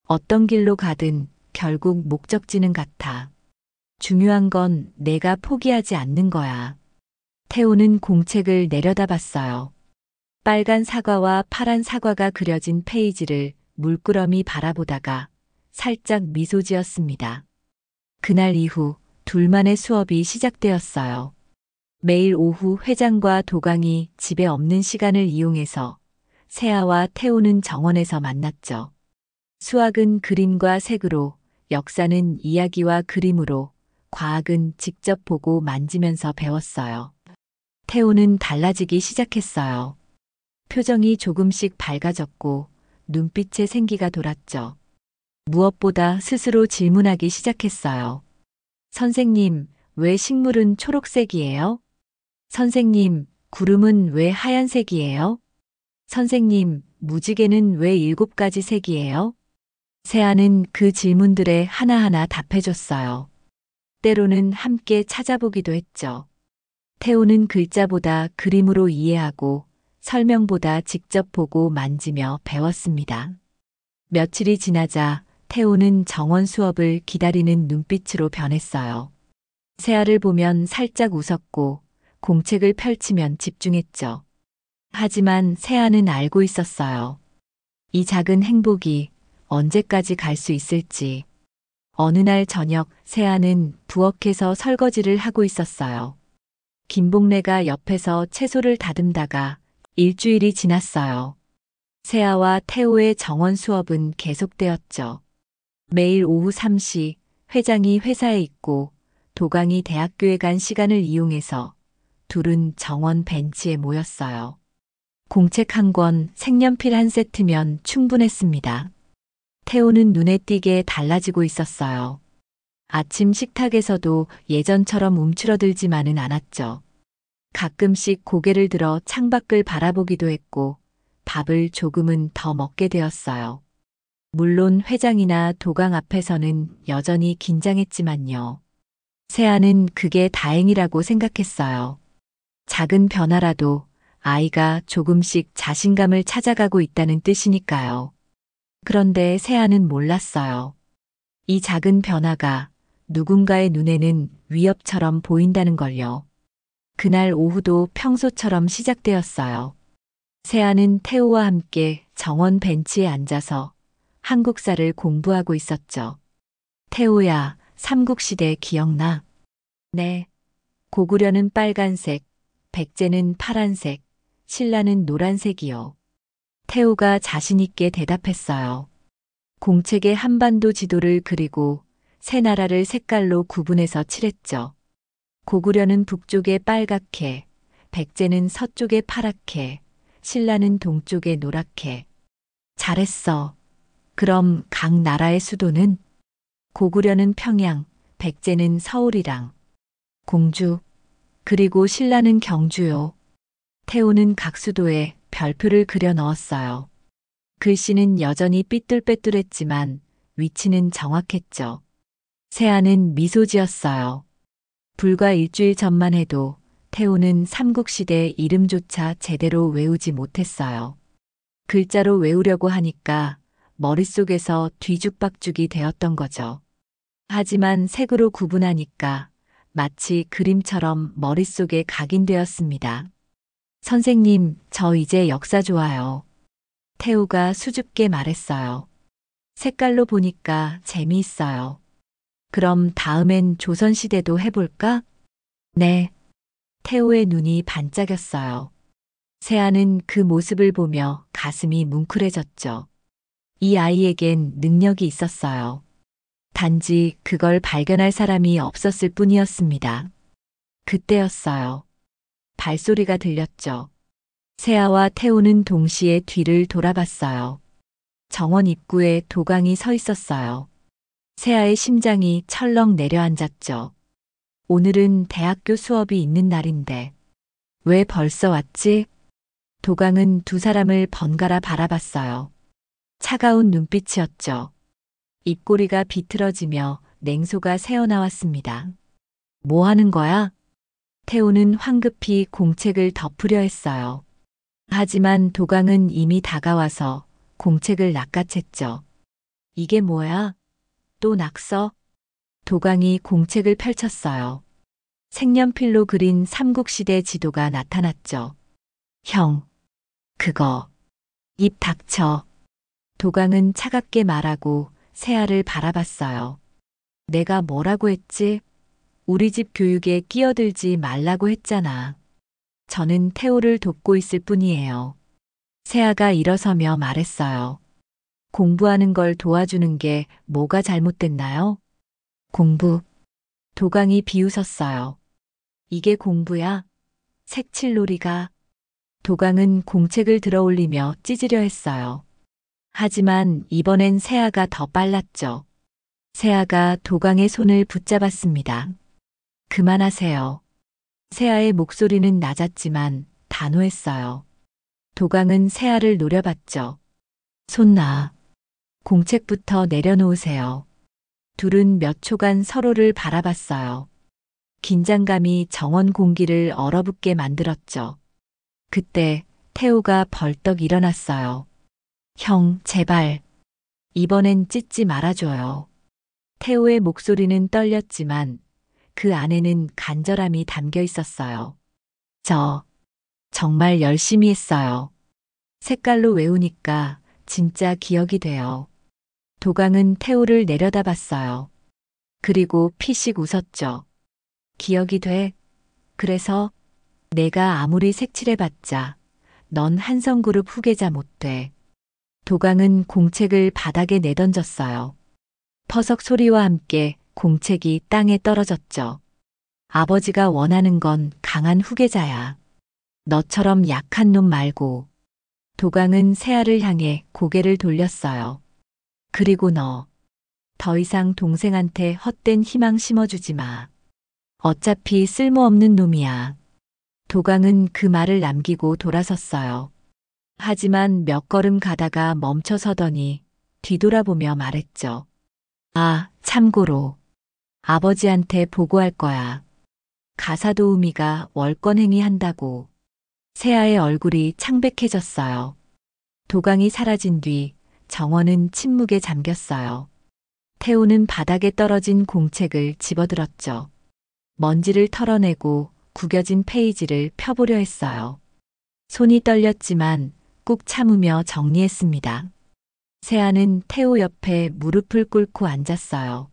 어떤 길로 가든 결국 목적지는 같아. 중요한 건 내가 포기하지 않는 거야. 태호는 공책을 내려다봤어요. 빨간 사과와 파란 사과가 그려진 페이지를 물끄러미 바라보다가 살짝 미소 지었습니다. 그날 이후 둘만의 수업이 시작되었어요. 매일 오후 회장과 도강이 집에 없는 시간을 이용해서 세아와 태호는 정원에서 만났죠. 수학은 그림과 색으로, 역사는 이야기와 그림으로, 과학은 직접 보고 만지면서 배웠어요. 태호는 달라지기 시작했어요. 표정이 조금씩 밝아졌고 눈빛에 생기가 돌았죠. 무엇보다 스스로 질문하기 시작했어요. 선생님, 왜 식물은 초록색이에요? 선생님, 구름은 왜 하얀색이에요? 선생님, 무지개는 왜 7가지 색이에요? 세아는 그 질문들에 하나하나 답해줬어요. 때로는 함께 찾아보기도 했죠. 태호는 글자보다 그림으로 이해하고 설명보다 직접 보고 만지며 배웠습니다. 며칠이 지나자 태호는 정원 수업을 기다리는 눈빛으로 변했어요. 세아를 보면 살짝 웃었고 공책을 펼치면 집중했죠. 하지만 세아는 알고 있었어요. 이 작은 행복이 언제까지 갈 수 있을지. 어느 날 저녁 세아는 부엌에서 설거지를 하고 있었어요. 김복래가 옆에서 채소를 다듬다가 일주일이 지났어요. 세아와 태호의 정원 수업은 계속되었죠. 매일 오후 3시 회장이 회사에 있고 도강이 대학교에 간 시간을 이용해서 둘은 정원 벤치에 모였어요. 공책 한 권, 색연필 한 세트면 충분했습니다. 태호는 눈에 띄게 달라지고 있었어요. 아침 식탁에서도 예전처럼 움츠러들지만은 않았죠. 가끔씩 고개를 들어 창밖을 바라보기도 했고 밥을 조금은 더 먹게 되었어요. 물론 회장이나 도강 앞에서는 여전히 긴장했지만요. 세아는 그게 다행이라고 생각했어요. 작은 변화라도 아이가 조금씩 자신감을 찾아가고 있다는 뜻이니까요. 그런데 세아는 몰랐어요. 이 작은 변화가 누군가의 눈에는 위협처럼 보인다는 걸요. 그날 오후도 평소처럼 시작되었어요. 세아는 태호와 함께 정원 벤치에 앉아서 한국사를 공부하고 있었죠. 태호야, 삼국시대 기억나? 네. 고구려는 빨간색, 백제는 파란색, 신라는 노란색이요. 태호가 자신있게 대답했어요. 공책에 한반도 지도를 그리고 세 나라를 색깔로 구분해서 칠했죠. 고구려는 북쪽에 빨갛게, 백제는 서쪽에 파랗게, 신라는 동쪽에 노랗게. 잘했어. 그럼 각 나라의 수도는? 고구려는 평양, 백제는 서울이랑 공주, 그리고 신라는 경주요. 태호는 각 수도에 별표를 그려 넣었어요. 글씨는 여전히 삐뚤빼뚤했지만 위치는 정확했죠. 세아는 미소 지었어요. 불과 일주일 전만 해도 태호는 삼국시대 이름조차 제대로 외우지 못했어요. 글자로 외우려고 하니까 머릿속에서 뒤죽박죽이 되었던 거죠. 하지만 색으로 구분하니까 마치 그림처럼 머릿속에 각인되었습니다. 선생님, 저 이제 역사 좋아요. 태우가 수줍게 말했어요. 색깔로 보니까 재미있어요. 그럼 다음엔 조선시대도 해볼까? 네. 태호의 눈이 반짝였어요. 세아는 그 모습을 보며 가슴이 뭉클해졌죠. 이 아이에겐 능력이 있었어요. 단지 그걸 발견할 사람이 없었을 뿐이었습니다. 그때였어요. 발소리가 들렸죠. 세아와 태호는 동시에 뒤를 돌아봤어요. 정원 입구에 도강이 서 있었어요. 세아의 심장이 철렁 내려앉았죠. 오늘은 대학교 수업이 있는 날인데 왜 벌써 왔지? 도강은 두 사람을 번갈아 바라봤어요. 차가운 눈빛이었죠. 입꼬리가 비틀어지며 냉소가 새어나왔습니다. 뭐 하는 거야? 태호는 황급히 공책을 덮으려 했어요. 하지만 도강은 이미 다가와서 공책을 낚아챘죠. 이게 뭐야? 또 낙서? 도강이 공책을 펼쳤어요. 색연필로 그린 삼국시대 지도가 나타났죠. 형, 그거. 입 닥쳐. 도강은 차갑게 말하고 세아를 바라봤어요. 내가 뭐라고 했지? 우리 집 교육에 끼어들지 말라고 했잖아. 저는 태호를 돕고 있을 뿐이에요. 세아가 일어서며 말했어요. 공부하는 걸 도와주는 게 뭐가 잘못됐나요? 공부. 도강이 비웃었어요. 이게 공부야? 색칠놀이가. 도강은 공책을 들어 올리며 찢으려 했어요. 하지만 이번엔 세아가 더 빨랐죠. 세아가 도강의 손을 붙잡았습니다. 그만하세요. 세아의 목소리는 낮았지만 단호했어요. 도강은 세아를 노려봤죠. 손 놔. 공책부터 내려놓으세요. 둘은 몇 초간 서로를 바라봤어요. 긴장감이 정원 공기를 얼어붙게 만들었죠. 그때 태호가 벌떡 일어났어요. 형, 제발. 이번엔 찢지 말아줘요. 태호의 목소리는 떨렸지만 그 안에는 간절함이 담겨 있었어요. 저 정말 열심히 했어요. 색깔로 외우니까 진짜 기억이 돼요. 도강은 태호를 내려다봤어요. 그리고 피식 웃었죠. 기억이 돼. 그래서 내가 아무리 색칠해봤자 넌 한성그룹 후계자 못 돼. 도강은 공책을 바닥에 내던졌어요. 퍼석 소리와 함께 공책이 땅에 떨어졌죠. 아버지가 원하는 건 강한 후계자야. 너처럼 약한 놈 말고. 도강은 세아를 향해 고개를 돌렸어요. 그리고 너, 더 이상 동생한테 헛된 희망 심어주지 마. 어차피 쓸모없는 놈이야. 도강은 그 말을 남기고 돌아섰어요. 하지만 몇 걸음 가다가 멈춰서더니 뒤돌아보며 말했죠. 아, 참고로. 아버지한테 보고할 거야. 가사도우미가 월권행위 한다고. 세아의 얼굴이 창백해졌어요. 도강이 사라진 뒤 정원은 침묵에 잠겼어요. 태우는 바닥에 떨어진 공책을 집어들었죠. 먼지를 털어내고 구겨진 페이지를 펴보려 했어요. 손이 떨렸지만 꾹 참으며 정리했습니다. 세아는 태호 옆에 무릎을 꿇고 앉았어요.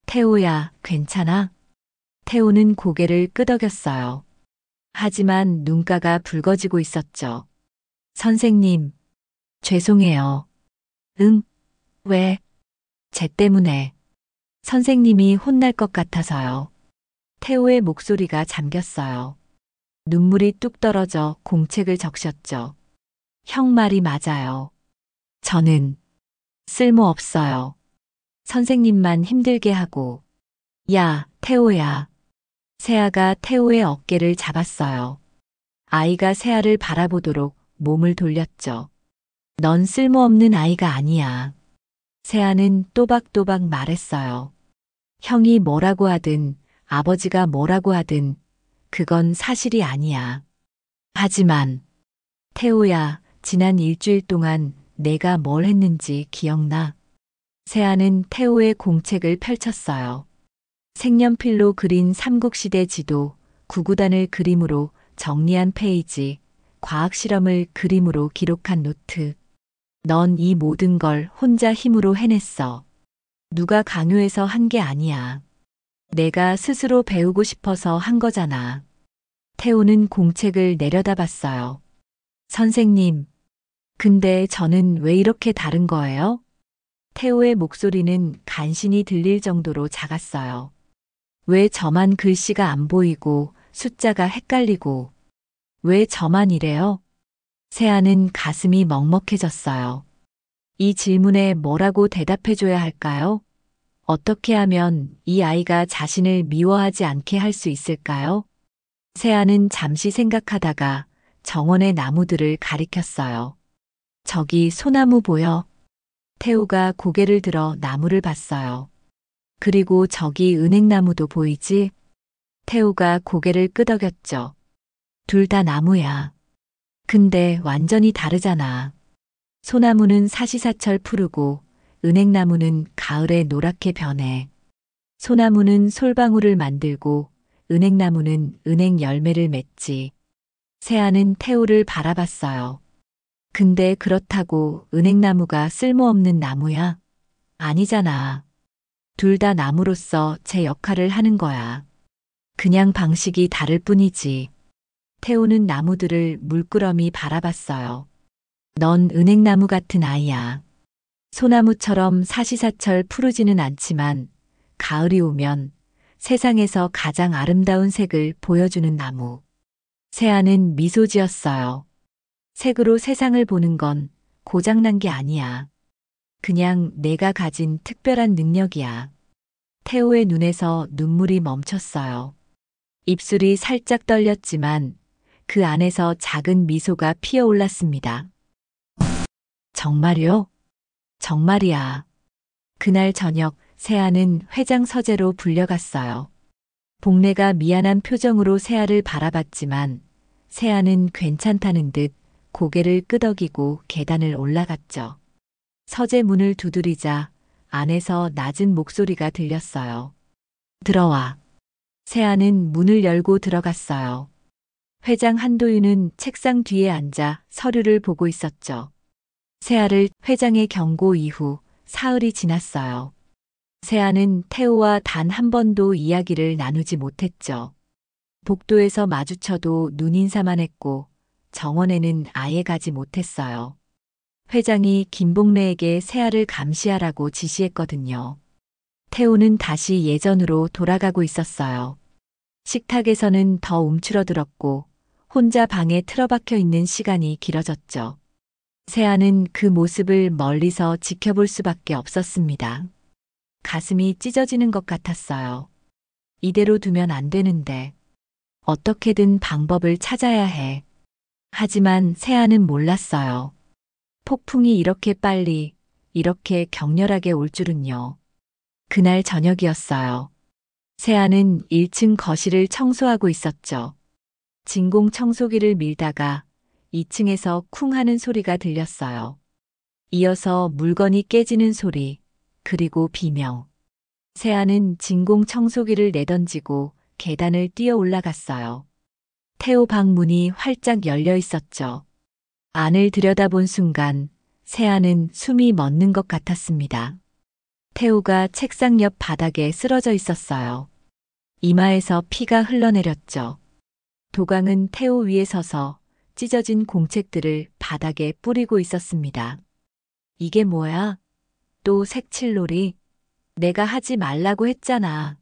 태호야, 괜찮아? 태호는 고개를 끄덕였어요. 하지만 눈가가 붉어지고 있었죠. 선생님, 죄송해요. 응? 왜? 쟤 때문에. 선생님이 혼날 것 같아서요. 태호의 목소리가 잠겼어요. 눈물이 뚝 떨어져 공책을 적셨죠. 형 말이 맞아요. 저는 쓸모없어요. 선생님만 힘들게 하고. 야, 태호야. 세아가 태호의 어깨를 잡았어요. 아이가 세아를 바라보도록 몸을 돌렸죠. 넌 쓸모없는 아이가 아니야. 세아는 또박또박 말했어요. 형이 뭐라고 하든 아버지가 뭐라고 하든 그건 사실이 아니야. 하지만 태호야, 지난 일주일 동안 내가 뭘 했는지 기억나? 세아는 태호의 공책을 펼쳤어요. 색연필로 그린 삼국시대 지도, 구구단을 그림으로 정리한 페이지, 과학실험을 그림으로 기록한 노트. 넌 이 모든 걸 혼자 힘으로 해냈어. 누가 강요해서 한 게 아니야. 내가 스스로 배우고 싶어서 한 거잖아. 태호는 공책을 내려다봤어요. 선생님, 근데 저는 왜 이렇게 다른 거예요? 태호의 목소리는 간신히 들릴 정도로 작았어요. 왜 저만 글씨가 안 보이고 숫자가 헷갈리고 왜 저만 이래요? 세아는 가슴이 먹먹해졌어요. 이 질문에 뭐라고 대답해줘야 할까요? 어떻게 하면 이 아이가 자신을 미워하지 않게 할 수 있을까요? 세아는 잠시 생각하다가 정원의 나무들을 가리켰어요. 저기 소나무 보여? 태우가 고개를 들어 나무를 봤어요. 그리고 저기 은행나무도 보이지? 태우가 고개를 끄덕였죠. 둘 다 나무야. 근데 완전히 다르잖아. 소나무는 사시사철 푸르고 은행나무는 가을에 노랗게 변해. 소나무는 솔방울을 만들고 은행나무는 은행 열매를 맺지. 세아는 태우를 바라봤어요. 근데 그렇다고 은행나무가 쓸모없는 나무야? 아니잖아. 둘 다 나무로서 제 역할을 하는 거야. 그냥 방식이 다를 뿐이지. 태우는 나무들을 물끄러미 바라봤어요. 넌 은행나무 같은 아이야. 소나무처럼 사시사철 푸르지는 않지만 가을이 오면 세상에서 가장 아름다운 색을 보여주는 나무. 세아는 미소 지었어요. 색으로 세상을 보는 건 고장난 게 아니야. 그냥 내가 가진 특별한 능력이야. 태호의 눈에서 눈물이 멈췄어요. 입술이 살짝 떨렸지만 그 안에서 작은 미소가 피어올랐습니다. 정말요? 정말이야. 그날 저녁 세아는 회장 서재로 불려갔어요. 복례가 미안한 표정으로 세아를 바라봤지만 세아는 괜찮다는 듯 고개를 끄덕이고 계단을 올라갔죠. 서재 문을 두드리자 안에서 낮은 목소리가 들렸어요. 들어와. 세아는 문을 열고 들어갔어요. 회장 한도윤은 책상 뒤에 앉아 서류를 보고 있었죠. 세아를 회장의 경고 이후 사흘이 지났어요. 세아는 태호와 단 한 번도 이야기를 나누지 못했죠. 복도에서 마주쳐도 눈인사만 했고 정원에는 아예 가지 못했어요. 회장이 김봉래에게 세아를 감시하라고 지시했거든요. 태호는 다시 예전으로 돌아가고 있었어요. 식탁에서는 더 움츠러들었고 혼자 방에 틀어박혀 있는 시간이 길어졌죠. 세아는 그 모습을 멀리서 지켜볼 수밖에 없었습니다. 가슴이 찢어지는 것 같았어요. 이대로 두면 안 되는데 어떻게든 방법을 찾아야 해. 하지만 세아는 몰랐어요. 폭풍이 이렇게 빨리, 이렇게 격렬하게 올 줄은요. 그날 저녁이었어요. 세아는 1층 거실을 청소하고 있었죠. 진공 청소기를 밀다가 2층에서 쿵 하는 소리가 들렸어요. 이어서 물건이 깨지는 소리, 그리고 비명. 세아는 진공 청소기를 내던지고 계단을 뛰어 올라갔어요. 태호 방 문이 활짝 열려 있었죠. 안을 들여다본 순간 세아는 숨이 멎는 것 같았습니다. 태호가 책상 옆 바닥에 쓰러져 있었어요. 이마에서 피가 흘러내렸죠. 도강은 태호 위에 서서 찢어진 공책들을 바닥에 뿌리고 있었습니다. 이게 뭐야? 또 색칠놀이? 내가 하지 말라고 했잖아.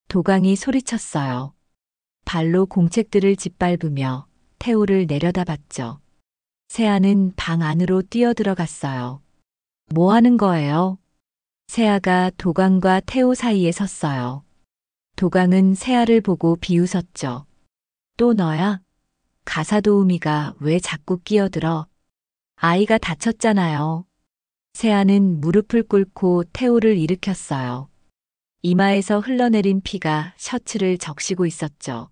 도강이 소리쳤어요. 발로 공책들을 짓밟으며 태호를 내려다봤죠. 세아는 방 안으로 뛰어들어갔어요. 뭐 하는 거예요? 세아가 도강과 태호 사이에 섰어요. 도강은 세아를 보고 비웃었죠. 또 너야? 가사도우미가 왜 자꾸 끼어들어? 아이가 다쳤잖아요. 세아는 무릎을 꿇고 태호를 일으켰어요. 이마에서 흘러내린 피가 셔츠를 적시고 있었죠.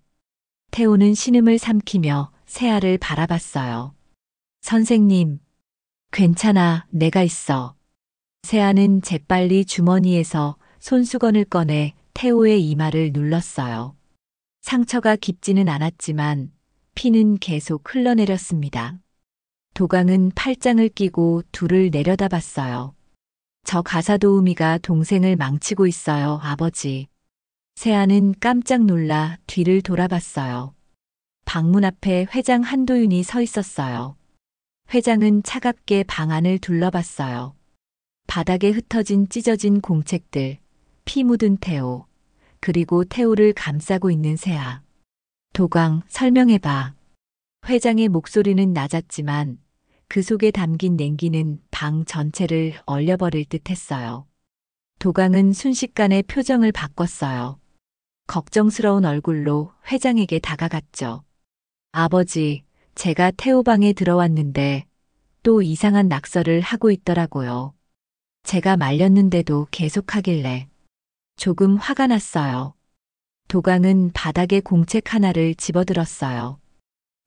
태호는 신음을 삼키며 세아를 바라봤어요. 선생님, 괜찮아, 내가 있어. 세아는 재빨리 주머니에서 손수건을 꺼내 태호의 이마를 눌렀어요. 상처가 깊지는 않았지만 피는 계속 흘러내렸습니다. 도강은 팔짱을 끼고 둘을 내려다봤어요. 저 가사도우미가 동생을 망치고 있어요, 아버지. 세아는 깜짝 놀라 뒤를 돌아봤어요. 방문 앞에 회장 한도윤이 서 있었어요. 회장은 차갑게 방 안을 둘러봤어요. 바닥에 흩어진 찢어진 공책들, 피 묻은 태호, 그리고 태호를 감싸고 있는 세아. 도강, 설명해봐. 회장의 목소리는 낮았지만 그 속에 담긴 냉기는 방 전체를 얼려버릴 듯 했어요. 도강은 순식간에 표정을 바꿨어요. 걱정스러운 얼굴로 회장에게 다가갔죠. 아버지, 제가 태호 방에 들어왔는데 또 이상한 낙서를 하고 있더라고요. 제가 말렸는데도 계속하길래 조금 화가 났어요. 도강은 바닥에 공책 하나를 집어들었어요.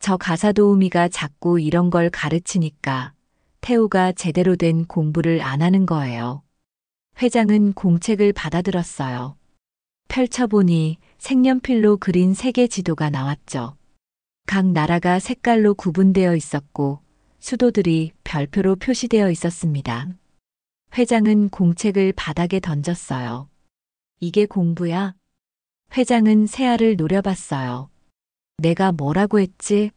저 가사도우미가 자꾸 이런 걸 가르치니까 태호가 제대로 된 공부를 안 하는 거예요. 회장은 공책을 받아들었어요. 펼쳐보니 색연필로 그린 세계 지도가 나왔죠. 각 나라가 색깔로 구분되어 있었고 수도들이 별표로 표시되어 있었습니다. 회장은 공책을 바닥에 던졌어요. 이게 공부야? 회장은 세아를 노려봤어요. 내가 뭐라고 했지?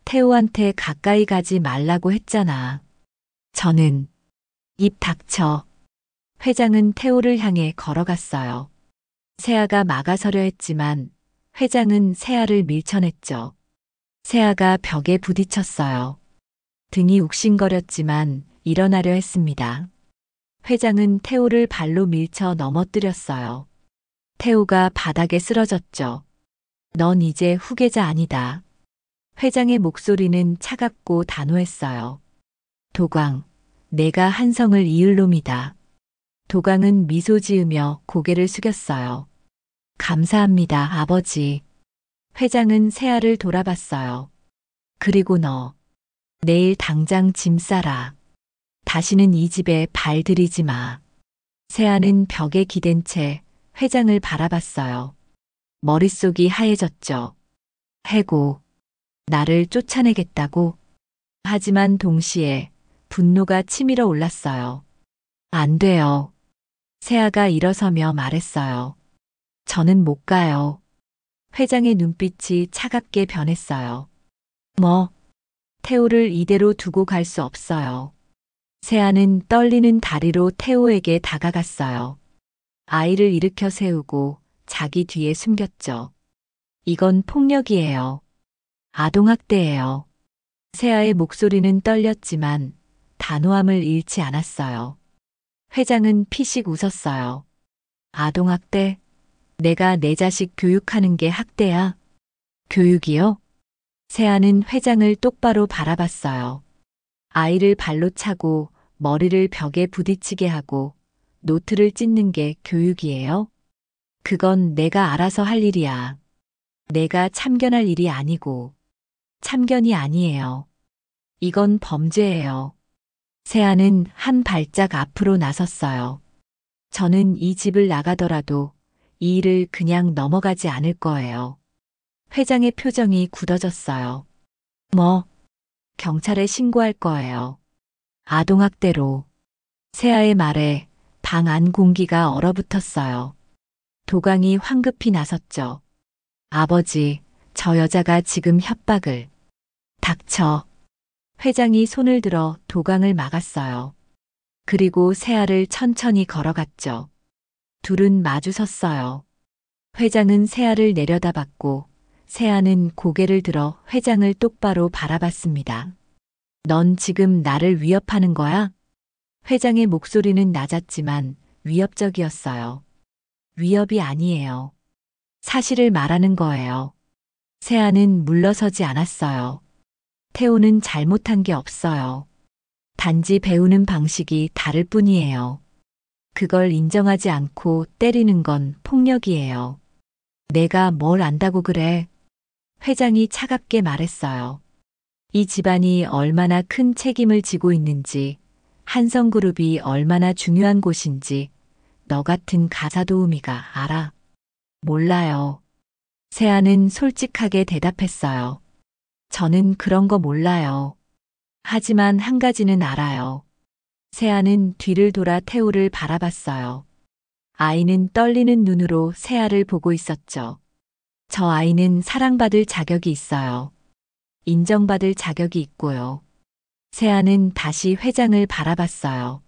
태호한테 가까이 가지 말라고 했잖아. 저는 입 닥쳐. 회장은 태호를 향해 걸어갔어요. 세아가 막아서려 했지만 회장은 세아를 밀쳐냈죠. 세아가 벽에 부딪혔어요. 등이 욱신거렸지만 일어나려 했습니다. 회장은 태호를 발로 밀쳐 넘어뜨렸어요. 태호가 바닥에 쓰러졌죠. 넌 이제 후계자 아니다. 회장의 목소리는 차갑고 단호했어요. 도강, 내가 한성을 이을 놈이다. 도강은 미소 지으며 고개를 숙였어요. 감사합니다, 아버지. 회장은 세아를 돌아봤어요. 그리고 너, 내일 당장 짐 싸라. 다시는 이 집에 발 들이지 마. 세아는 벽에 기댄 채 회장을 바라봤어요. 머릿속이 하얘졌죠. 해고, 나를 쫓아내겠다고? 하지만 동시에 분노가 치밀어 올랐어요. 안 돼요. 세아가 일어서며 말했어요. 저는 못 가요. 회장의 눈빛이 차갑게 변했어요. 뭐, 태호를 이대로 두고 갈 수 없어요. 세아는 떨리는 다리로 태호에게 다가갔어요. 아이를 일으켜 세우고 자기 뒤에 숨겼죠. 이건 폭력이에요. 아동학대예요. 세아의 목소리는 떨렸지만 단호함을 잃지 않았어요. 회장은 피식 웃었어요. 아동학대? 내가 내 자식 교육하는 게 학대야? 교육이요? 세아는 회장을 똑바로 바라봤어요. 아이를 발로 차고 머리를 벽에 부딪히게 하고 노트를 찢는 게 교육이에요? 그건 내가 알아서 할 일이야. 내가 참견할 일이 아니고 참견이 아니에요. 이건 범죄예요. 세아는 한 발짝 앞으로 나섰어요. 저는 이 집을 나가더라도 이 일을 그냥 넘어가지 않을 거예요. 회장의 표정이 굳어졌어요. 뭐, 경찰에 신고할 거예요. 아동학대로. 세아의 말에 방 안 공기가 얼어붙었어요. 도강이 황급히 나섰죠. 아버지, 저 여자가 지금 협박을. 닥쳐. 회장이 손을 들어 도강을 막았어요. 그리고 세아를 천천히 걸어갔죠. 둘은 마주 섰어요. 회장은 세아를 내려다봤고 세아는 고개를 들어 회장을 똑바로 바라봤습니다. 넌 지금 나를 위협하는 거야? 회장의 목소리는 낮았지만 위협적이었어요. 위협이 아니에요. 사실을 말하는 거예요. 세아는 물러서지 않았어요. 태호는 잘못한 게 없어요. 단지 배우는 방식이 다를 뿐이에요. 그걸 인정하지 않고 때리는 건 폭력이에요. 내가 뭘 안다고 그래? 회장이 차갑게 말했어요. 이 집안이 얼마나 큰 책임을 지고 있는지, 한성그룹이 얼마나 중요한 곳인지, 너 같은 가사도우미가 알아? 몰라요. 세아는 솔직하게 대답했어요. 저는 그런 거 몰라요. 하지만 한 가지는 알아요. 세아는 뒤를 돌아 태호를 바라봤어요. 아이는 떨리는 눈으로 세아를 보고 있었죠. 저 아이는 사랑받을 자격이 있어요. 인정받을 자격이 있고요. 세아는 다시 회장을 바라봤어요.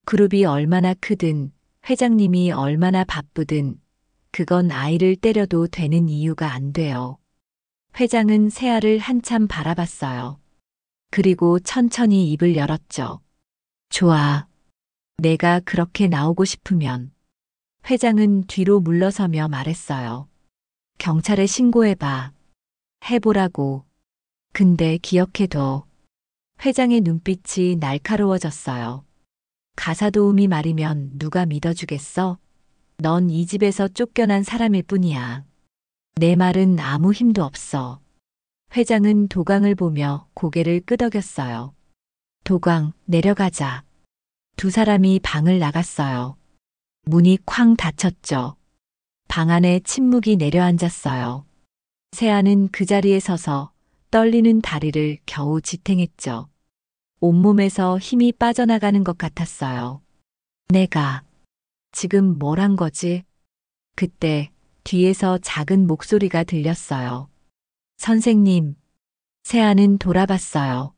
그룹이 얼마나 크든, 회장님이 얼마나 바쁘든, 그건 아이를 때려도 되는 이유가 안 돼요. 회장은 세아를 한참 바라봤어요. 그리고 천천히 입을 열었죠. 좋아. 내가 그렇게 나오고 싶으면. 회장은 뒤로 물러서며 말했어요. 경찰에 신고해봐. 해보라고. 근데 기억해둬. 회장의 눈빛이 날카로워졌어요. 가사도우미 말이면 누가 믿어주겠어? 넌 이 집에서 쫓겨난 사람일 뿐이야. 내 말은 아무 힘도 없어. 회장은 도강을 보며 고개를 끄덕였어요. 도강, 내려가자. 두 사람이 방을 나갔어요. 문이 쾅 닫혔죠. 방 안에 침묵이 내려앉았어요. 세아는 그 자리에 서서 떨리는 다리를 겨우 지탱했죠. 온몸에서 힘이 빠져나가는 것 같았어요. 내가 지금 뭘 한 거지? 그때 뒤에서 작은 목소리가 들렸어요. 선생님. 세아는 돌아봤어요.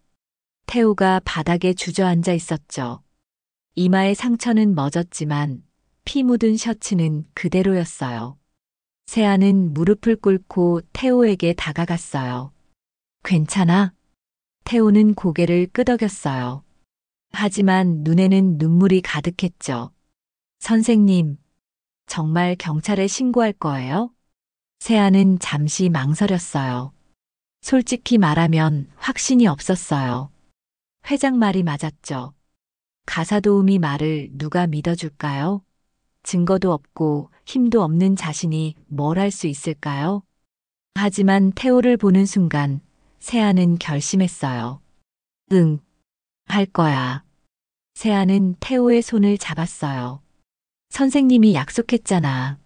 태우가 바닥에 주저앉아 있었죠. 이마의 상처는 멎었지만 피 묻은 셔츠는 그대로였어요. 세아는 무릎을 꿇고 태호에게 다가갔어요. 괜찮아? 태호는 고개를 끄덕였어요. 하지만 눈에는 눈물이 가득했죠. 선생님, 정말 경찰에 신고할 거예요? 세아는 잠시 망설였어요. 솔직히 말하면 확신이 없었어요. 회장 말이 맞았죠. 가사도우미 말을 누가 믿어줄까요? 증거도 없고 힘도 없는 자신이 뭘 할 수 있을까요? 하지만 태호를 보는 순간 세아는 결심했어요. 응, 할 거야. 세아는 태호의 손을 잡았어요. 선생님이 약속했잖아.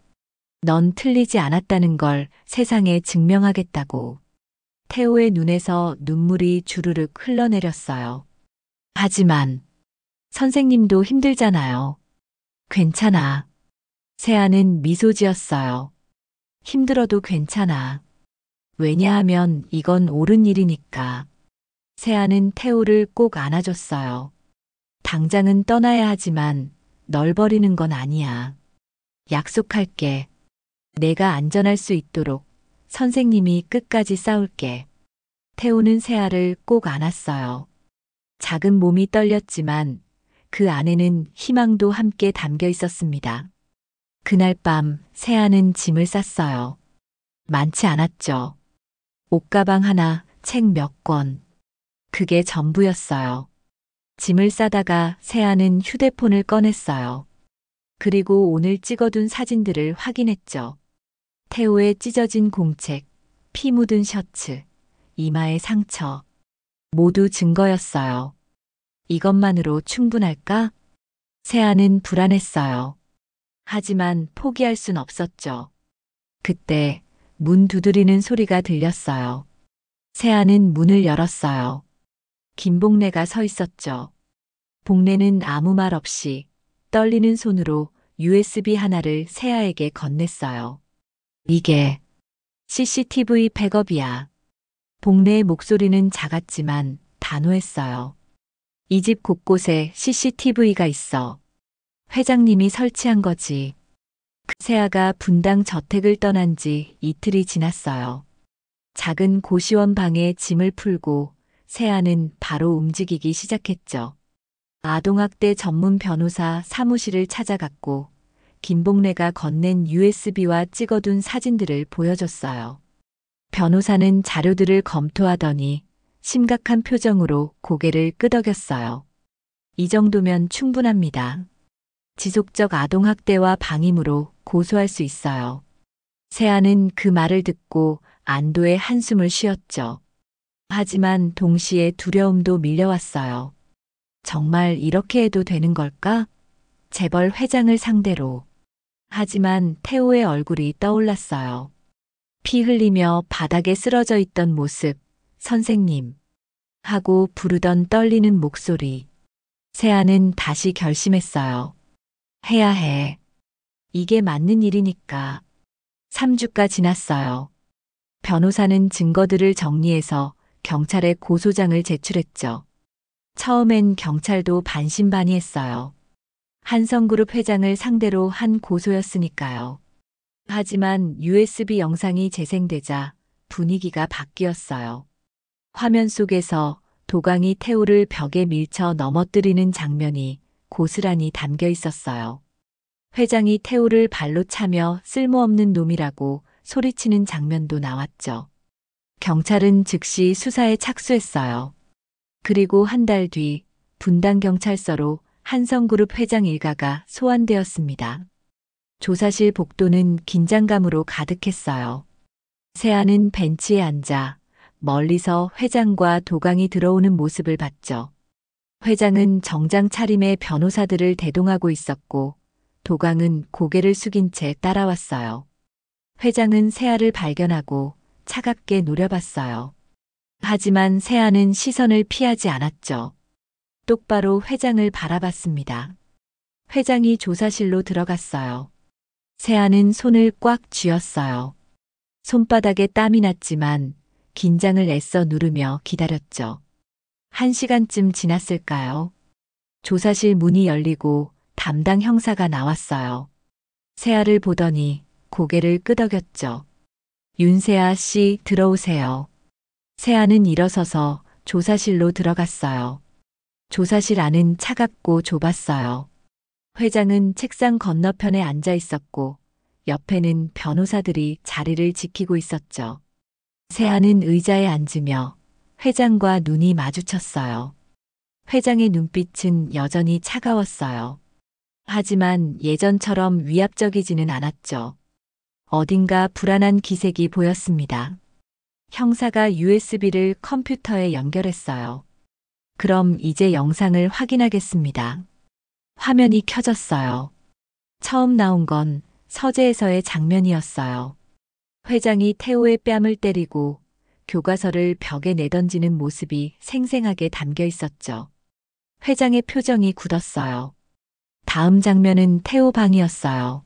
넌 틀리지 않았다는 걸 세상에 증명하겠다고. 태호의 눈에서 눈물이 주르륵 흘러내렸어요. 하지만 선생님도 힘들잖아요. 괜찮아. 세아는 미소 지었어요. 힘들어도 괜찮아. 왜냐하면 이건 옳은 일이니까. 세아는 태호를 꼭 안아줬어요. 당장은 떠나야 하지만 널 버리는 건 아니야. 약속할게. 내가 안전할 수 있도록 선생님이 끝까지 싸울게. 태호는 세아를 꼭 안았어요. 작은 몸이 떨렸지만 그 안에는 희망도 함께 담겨 있었습니다. 그날 밤 세아는 짐을 쌌어요. 많지 않았죠. 옷가방 하나, 책 몇 권. 그게 전부였어요. 짐을 싸다가 세아는 휴대폰을 꺼냈어요. 그리고 오늘 찍어둔 사진들을 확인했죠. 태호의 찢어진 공책, 피 묻은 셔츠, 이마의 상처. 모두 증거였어요. 이것만으로 충분할까? 세아는 불안했어요. 하지만 포기할 순 없었죠. 그때 문 두드리는 소리가 들렸어요. 세아는 문을 열었어요. 김복래가 서 있었죠. 복래는 아무 말 없이 떨리는 손으로 USB 하나를 세아에게 건넸어요. 이게 CCTV 백업이야. 복래의 목소리는 작았지만 단호했어요. 이 집 곳곳에 CCTV가 있어. 회장님이 설치한 거지. 세아가 분당 저택을 떠난 지 이틀이 지났어요. 작은 고시원 방에 짐을 풀고 세아는 바로 움직이기 시작했죠. 아동학대 전문 변호사 사무실을 찾아갔고 김복래가 건넨 USB와 찍어둔 사진들을 보여줬어요. 변호사는 자료들을 검토하더니 심각한 표정으로 고개를 끄덕였어요. 이 정도면 충분합니다. 지속적 아동학대와 방임으로 고소할 수 있어요. 세아는 그 말을 듣고 안도의 한숨을 쉬었죠. 하지만 동시에 두려움도 밀려왔어요. 정말 이렇게 해도 되는 걸까? 재벌 회장을 상대로. 하지만 태호의 얼굴이 떠올랐어요. 피 흘리며 바닥에 쓰러져 있던 모습, 선생님. 하고 부르던 떨리는 목소리. 세아는 다시 결심했어요. 해야 해. 이게 맞는 일이니까. 3주가 지났어요. 변호사는 증거들을 정리해서 경찰에 고소장을 제출했죠. 처음엔 경찰도 반신반의했어요. 한성그룹 회장을 상대로 한 고소였으니까요. 하지만 USB 영상이 재생되자 분위기가 바뀌었어요. 화면 속에서 도강이 태호를 벽에 밀쳐 넘어뜨리는 장면이 고스란히 담겨 있었어요. 회장이 태호를 발로 차며 쓸모없는 놈이라고 소리치는 장면도 나왔죠. 경찰은 즉시 수사에 착수했어요. 그리고 한 달 뒤 분당경찰서로 한성그룹 회장 일가가 소환되었습니다. 조사실 복도는 긴장감으로 가득했어요. 세아는 벤치에 앉아 멀리서 회장과 도강이 들어오는 모습을 봤죠. 회장은 정장 차림의 변호사들을 대동하고 있었고 도강은 고개를 숙인 채 따라왔어요. 회장은 세아를 발견하고 차갑게 노려봤어요. 하지만 세아는 시선을 피하지 않았죠. 똑바로 회장을 바라봤습니다. 회장이 조사실로 들어갔어요. 세아는 손을 꽉 쥐었어요. 손바닥에 땀이 났지만 긴장을 애써 누르며 기다렸죠. 1시간쯤 지났을까요? 조사실 문이 열리고 담당 형사가 나왔어요. 세아를 보더니 고개를 끄덕였죠. 윤세아 씨 들어오세요. 세아는 일어서서 조사실로 들어갔어요. 조사실 안은 차갑고 좁았어요. 회장은 책상 건너편에 앉아 있었고 옆에는 변호사들이 자리를 지키고 있었죠. 세아는 의자에 앉으며 회장과 눈이 마주쳤어요. 회장의 눈빛은 여전히 차가웠어요. 하지만 예전처럼 위압적이지는 않았죠. 어딘가 불안한 기색이 보였습니다. 형사가 USB를 컴퓨터에 연결했어요. 그럼 이제 영상을 확인하겠습니다. 화면이 켜졌어요. 처음 나온 건 서재에서의 장면이었어요. 회장이 태호의 뺨을 때리고 교과서를 벽에 내던지는 모습이 생생하게 담겨 있었죠. 회장의 표정이 굳었어요. 다음 장면은 태호 방이었어요.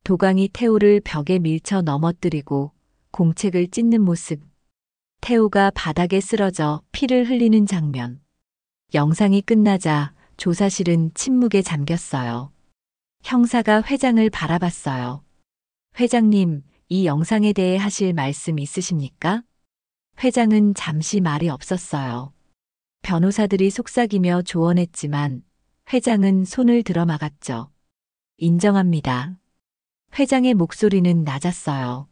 도강이 태호를 벽에 밀쳐 넘어뜨리고 공책을 찢는 모습. 태호가 바닥에 쓰러져 피를 흘리는 장면. 영상이 끝나자 조사실은 침묵에 잠겼어요. 형사가 회장을 바라봤어요. 회장님, 이 영상에 대해 하실 말씀 있으십니까? 회장은 잠시 말이 없었어요. 변호사들이 속삭이며 조언했지만 회장은 손을 들어 막았죠. 인정합니다. 회장의 목소리는 낮았어요.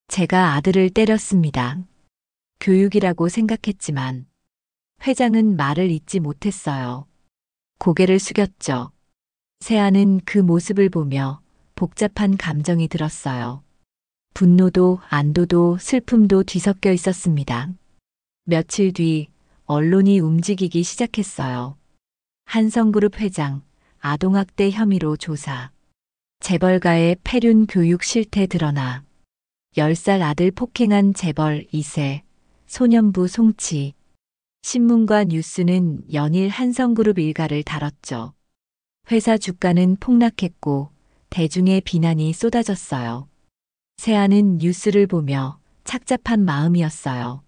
제가 아들을 때렸습니다. 교육이라고 생각했지만 회장은 말을 잇지 못했어요. 고개를 숙였죠. 세아는 그 모습을 보며 복잡한 감정이 들었어요. 분노도 안도도 슬픔도 뒤섞여 있었습니다. 며칠 뒤 언론이 움직이기 시작했어요. 한성그룹 회장, 아동학대 혐의로 조사. 재벌가의 폐륜 교육 실태 드러나. 10살 아들 폭행한 재벌 2세, 소년부 송치. 신문과 뉴스는 연일 한성그룹 일가를 다뤘죠. 회사 주가는 폭락했고 대중의 비난이 쏟아졌어요. 세아는 뉴스를 보며 착잡한 마음이었어요.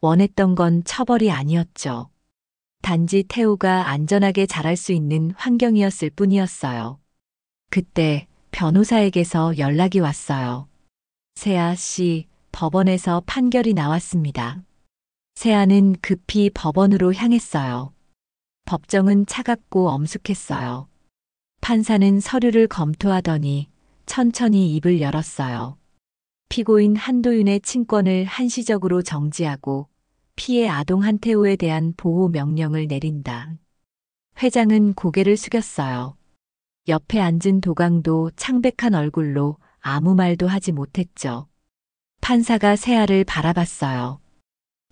원했던 건 처벌이 아니었죠. 단지 태호가 안전하게 자랄 수 있는 환경이었을 뿐이었어요. 그때 변호사에게서 연락이 왔어요. 세아 씨, 법원에서 판결이 나왔습니다. 세아는 급히 법원으로 향했어요. 법정은 차갑고 엄숙했어요. 판사는 서류를 검토하더니 천천히 입을 열었어요. 피고인 한도윤의 친권을 한시적으로 정지하고 피해 아동 한태호에 대한 보호 명령을 내린다. 회장은 고개를 숙였어요. 옆에 앉은 도강도 창백한 얼굴로 아무 말도 하지 못했죠. 판사가 세아를 바라봤어요.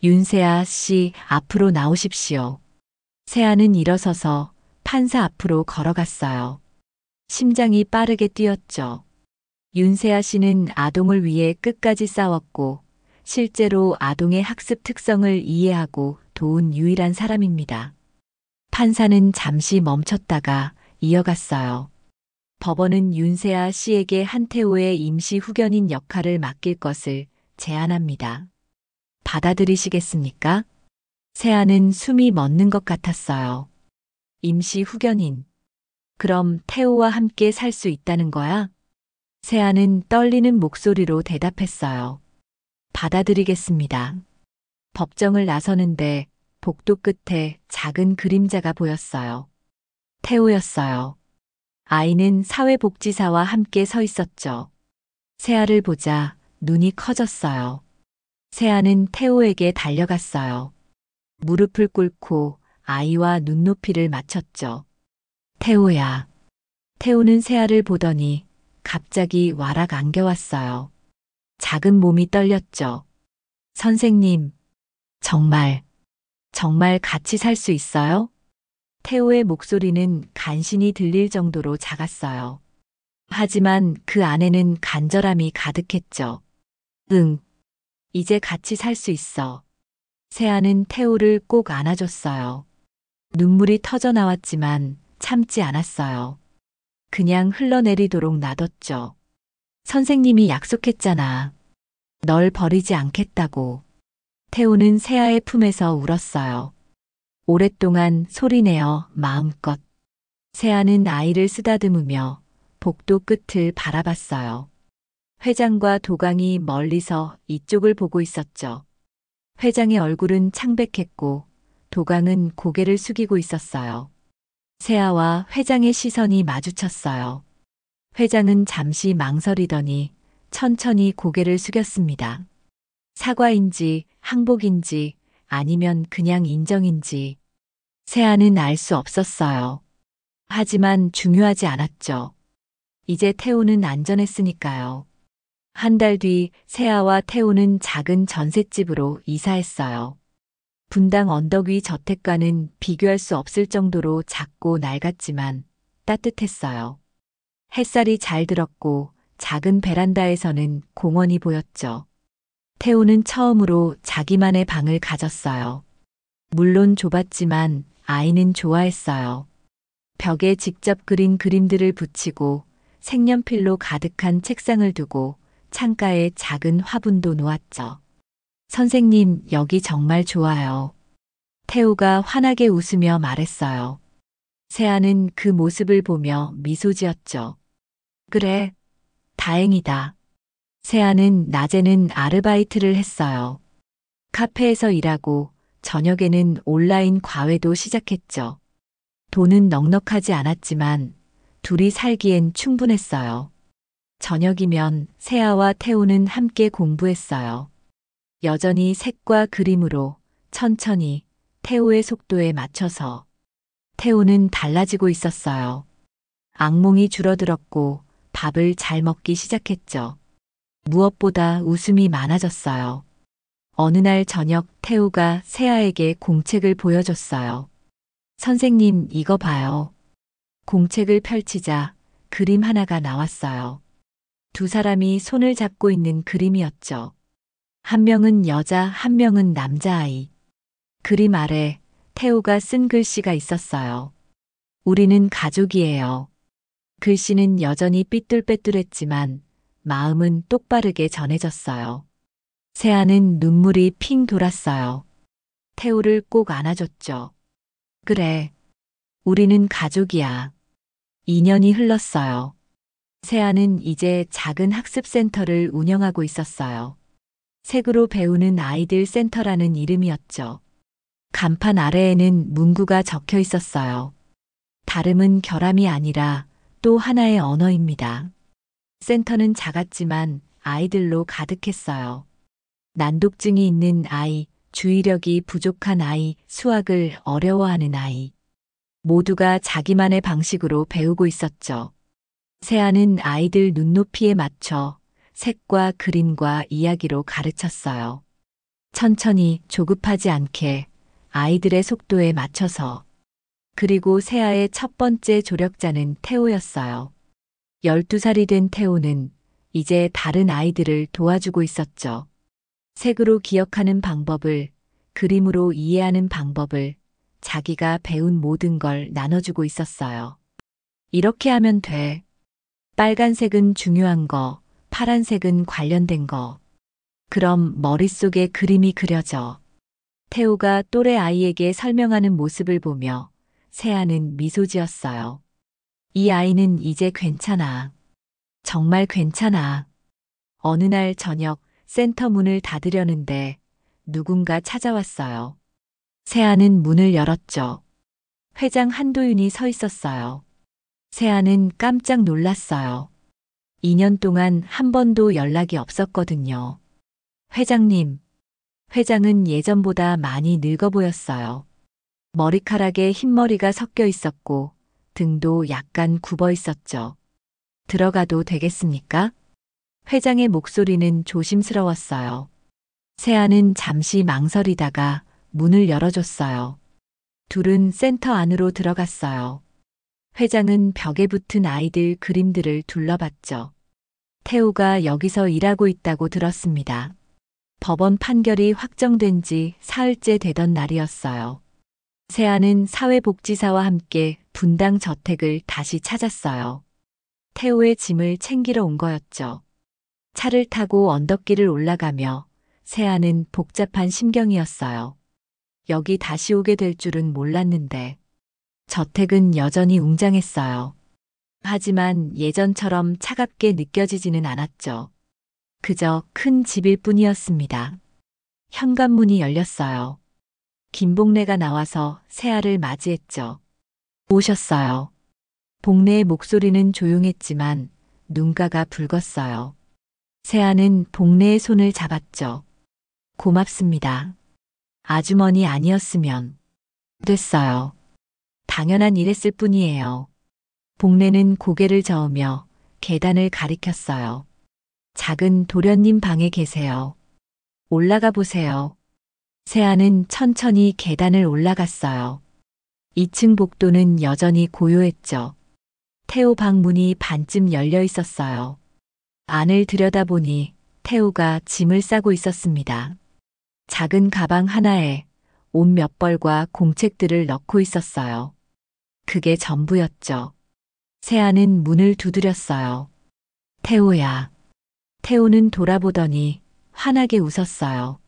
윤세아 씨, 앞으로 나오십시오. 세아는 일어서서 판사 앞으로 걸어갔어요. 심장이 빠르게 뛰었죠. 윤세아 씨는 아동을 위해 끝까지 싸웠고 실제로 아동의 학습 특성을 이해하고 도운 유일한 사람입니다. 판사는 잠시 멈췄다가 이어갔어요. 법원은 윤세아 씨에게 한태호의 임시 후견인 역할을 맡길 것을 제안합니다. 받아들이시겠습니까? 세아는 숨이 멎는 것 같았어요. 임시 후견인. 그럼 태호와 함께 살 수 있다는 거야? 세아는 떨리는 목소리로 대답했어요. 받아들이겠습니다. 법정을 나서는데 복도 끝에 작은 그림자가 보였어요. 태호였어요. 아이는 사회복지사와 함께 서 있었죠. 세아를 보자 눈이 커졌어요. 세아는 태호에게 달려갔어요. 무릎을 꿇고 아이와 눈높이를 맞췄죠. 태호야. 태호는 세아를 보더니 갑자기 와락 안겨왔어요. 작은 몸이 떨렸죠. 선생님, 정말 같이 살 수 있어요? 태호의 목소리는 간신히 들릴 정도로 작았어요. 하지만 그 안에는 간절함이 가득했죠. 응, 이제 같이 살 수 있어. 세아는 태호를 꼭 안아줬어요. 눈물이 터져 나왔지만 참지 않았어요. 그냥 흘러내리도록 놔뒀죠. 선생님이 약속했잖아. 널 버리지 않겠다고. 태호는 세아의 품에서 울었어요. 오랫동안 소리내어 마음껏. 세아는 아이를 쓰다듬으며 복도 끝을 바라봤어요. 회장과 도강이 멀리서 이쪽을 보고 있었죠. 회장의 얼굴은 창백했고 도강은 고개를 숙이고 있었어요. 세아와 회장의 시선이 마주쳤어요. 회장은 잠시 망설이더니 천천히 고개를 숙였습니다. 사과인지 항복인지 아니면 그냥 인정인지 세아는 알 수 없었어요. 하지만 중요하지 않았죠. 이제 태호는 안전했으니까요. 한 달 뒤 세아와 태호는 작은 전셋집으로 이사했어요. 분당 언덕 위 저택과는 비교할 수 없을 정도로 작고 낡았지만 따뜻했어요. 햇살이 잘 들었고 작은 베란다에서는 공원이 보였죠. 태호는 처음으로 자기만의 방을 가졌어요. 물론 좁았지만 아이는 좋아했어요. 벽에 직접 그린 그림들을 붙이고 색연필로 가득한 책상을 두고 창가에 작은 화분도 놓았죠. 선생님, 여기 정말 좋아요. 태우가 환하게 웃으며 말했어요. 세아는 그 모습을 보며 미소 지었죠. 그래, 다행이다. 세아는 낮에는 아르바이트를 했어요. 카페에서 일하고 저녁에는 온라인 과외도 시작했죠. 돈은 넉넉하지 않았지만 둘이 살기엔 충분했어요. 저녁이면 세아와 태우는 함께 공부했어요. 여전히 색과 그림으로 천천히 태우의 속도에 맞춰서. 태우는 달라지고 있었어요. 악몽이 줄어들었고 밥을 잘 먹기 시작했죠. 무엇보다 웃음이 많아졌어요. 어느 날 저녁 태우가 세아에게 공책을 보여줬어요. 선생님, 이거 봐요. 공책을 펼치자 그림 하나가 나왔어요. 두 사람이 손을 잡고 있는 그림이었죠. 한 명은 여자, 한 명은 남자아이. 그림 아래 태우가 쓴 글씨가 있었어요. 우리는 가족이에요. 글씨는 여전히 삐뚤빼뚤했지만 마음은 똑바르게 전해졌어요. 세아는 눈물이 핑 돌았어요. 태우를 꼭 안아줬죠. 그래, 우리는 가족이야. 2년이 흘렀어요. 세아는 이제 작은 학습센터를 운영하고 있었어요. 색으로 배우는 아이들 센터라는 이름이었죠. 간판 아래에는 문구가 적혀 있었어요. 다름은 결함이 아니라 또 하나의 언어입니다. 센터는 작았지만 아이들로 가득했어요. 난독증이 있는 아이, 주의력이 부족한 아이, 수학을 어려워하는 아이. 모두가 자기만의 방식으로 배우고 있었죠. 세아는 아이들 눈높이에 맞춰 색과 그림과 이야기로 가르쳤어요. 천천히 조급하지 않게 아이들의 속도에 맞춰서. 그리고 세아의 첫 번째 조력자는 태호였어요. 12살이 된 태호는 이제 다른 아이들을 도와주고 있었죠. 색으로 기억하는 방법을, 그림으로 이해하는 방법을, 자기가 배운 모든 걸 나눠주고 있었어요. 이렇게 하면 돼. 빨간색은 중요한 거, 파란색은 관련된 거. 그럼 머릿속에 그림이 그려져. 태우가 또래 아이에게 설명하는 모습을 보며 세아는 미소 지었어요. 이 아이는 이제 괜찮아. 정말 괜찮아. 어느 날 저녁 센터 문을 닫으려는데 누군가 찾아왔어요. 세아는 문을 열었죠. 회장 한도윤이 서 있었어요. 세아는 깜짝 놀랐어요. 2년 동안 한 번도 연락이 없었거든요. 회장님. 회장은 예전보다 많이 늙어 보였어요. 머리카락에 흰머리가 섞여 있었고 등도 약간 굽어 있었죠. 들어가도 되겠습니까? 회장의 목소리는 조심스러웠어요. 세아는 잠시 망설이다가 문을 열어줬어요. 둘은 센터 안으로 들어갔어요. 회장은 벽에 붙은 아이들 그림들을 둘러봤죠. 태우가 여기서 일하고 있다고 들었습니다. 법원 판결이 확정된 지 사흘째 되던 날이었어요. 세아는 사회복지사와 함께 분당 저택을 다시 찾았어요. 태우의 짐을 챙기러 온 거였죠. 차를 타고 언덕길을 올라가며 세아는 복잡한 심경이었어요. 여기 다시 오게 될 줄은 몰랐는데. 저택은 여전히 웅장했어요. 하지만 예전처럼 차갑게 느껴지지는 않았죠. 그저 큰 집일 뿐이었습니다. 현관문이 열렸어요. 김복래가 나와서 세아를 맞이했죠. 오셨어요. 복래의 목소리는 조용했지만 눈가가 붉었어요. 세아는 복래의 손을 잡았죠. 고맙습니다. 아주머니 아니었으면 됐어요. 당연한 일했을 뿐이에요. 복래는 고개를 저으며 계단을 가리켰어요. 작은 도련님 방에 계세요. 올라가 보세요. 세아는 천천히 계단을 올라갔어요. 2층 복도는 여전히 고요했죠. 태우 방 문이 반쯤 열려 있었어요. 안을 들여다보니 태우가 짐을 싸고 있었습니다. 작은 가방 하나에 옷 몇 벌과 공책들을 넣고 있었어요. 그게 전부였죠. 세아는 문을 두드렸어요. 태호야. 태호는 돌아보더니 환하게 웃었어요.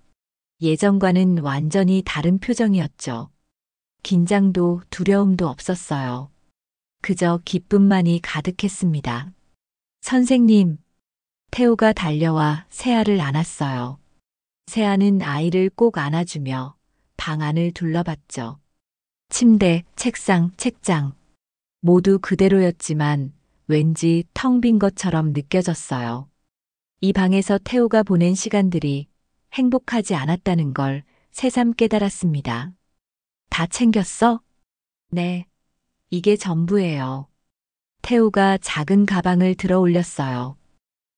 예전과는 완전히 다른 표정이었죠. 긴장도 두려움도 없었어요. 그저 기쁨만이 가득했습니다. 선생님, 태호가 달려와 세아를 안았어요. 세아는 아이를 꼭 안아주며 방 안을 둘러봤죠. 침대, 책상, 책장. 모두 그대로였지만 왠지 텅 빈 것처럼 느껴졌어요. 이 방에서 태호가 보낸 시간들이 행복하지 않았다는 걸 새삼 깨달았습니다. 다 챙겼어? 네. 이게 전부예요. 태호가 작은 가방을 들어 올렸어요.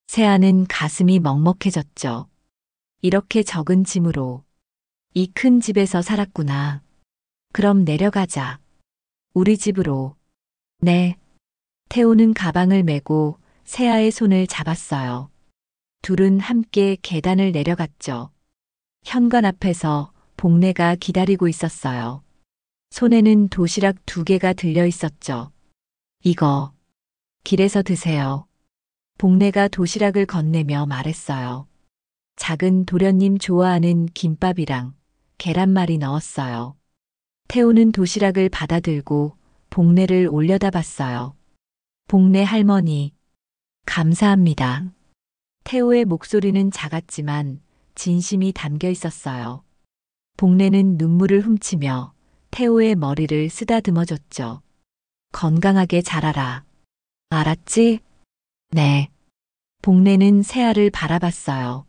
세아는 가슴이 먹먹해졌죠. 이렇게 적은 짐으로 이 큰 집에서 살았구나. 그럼 내려가자. 우리 집으로. 네. 태호는 가방을 메고 세아의 손을 잡았어요. 둘은 함께 계단을 내려갔죠. 현관 앞에서 복례가 기다리고 있었어요. 손에는 도시락 2개가 들려 있었죠. 이거 길에서 드세요. 복례가 도시락을 건네며 말했어요. 작은 도련님 좋아하는 김밥이랑 계란말이 넣었어요. 태우는 도시락을 받아들고 복례를 올려다 봤어요. 복례 할머니, 감사합니다. 태호의 목소리는 작았지만 진심이 담겨 있었어요. 복례는 눈물을 훔치며 태호의 머리를 쓰다듬어줬죠. 건강하게 자라라. 알았지? 네. 복례는 세아를 바라봤어요.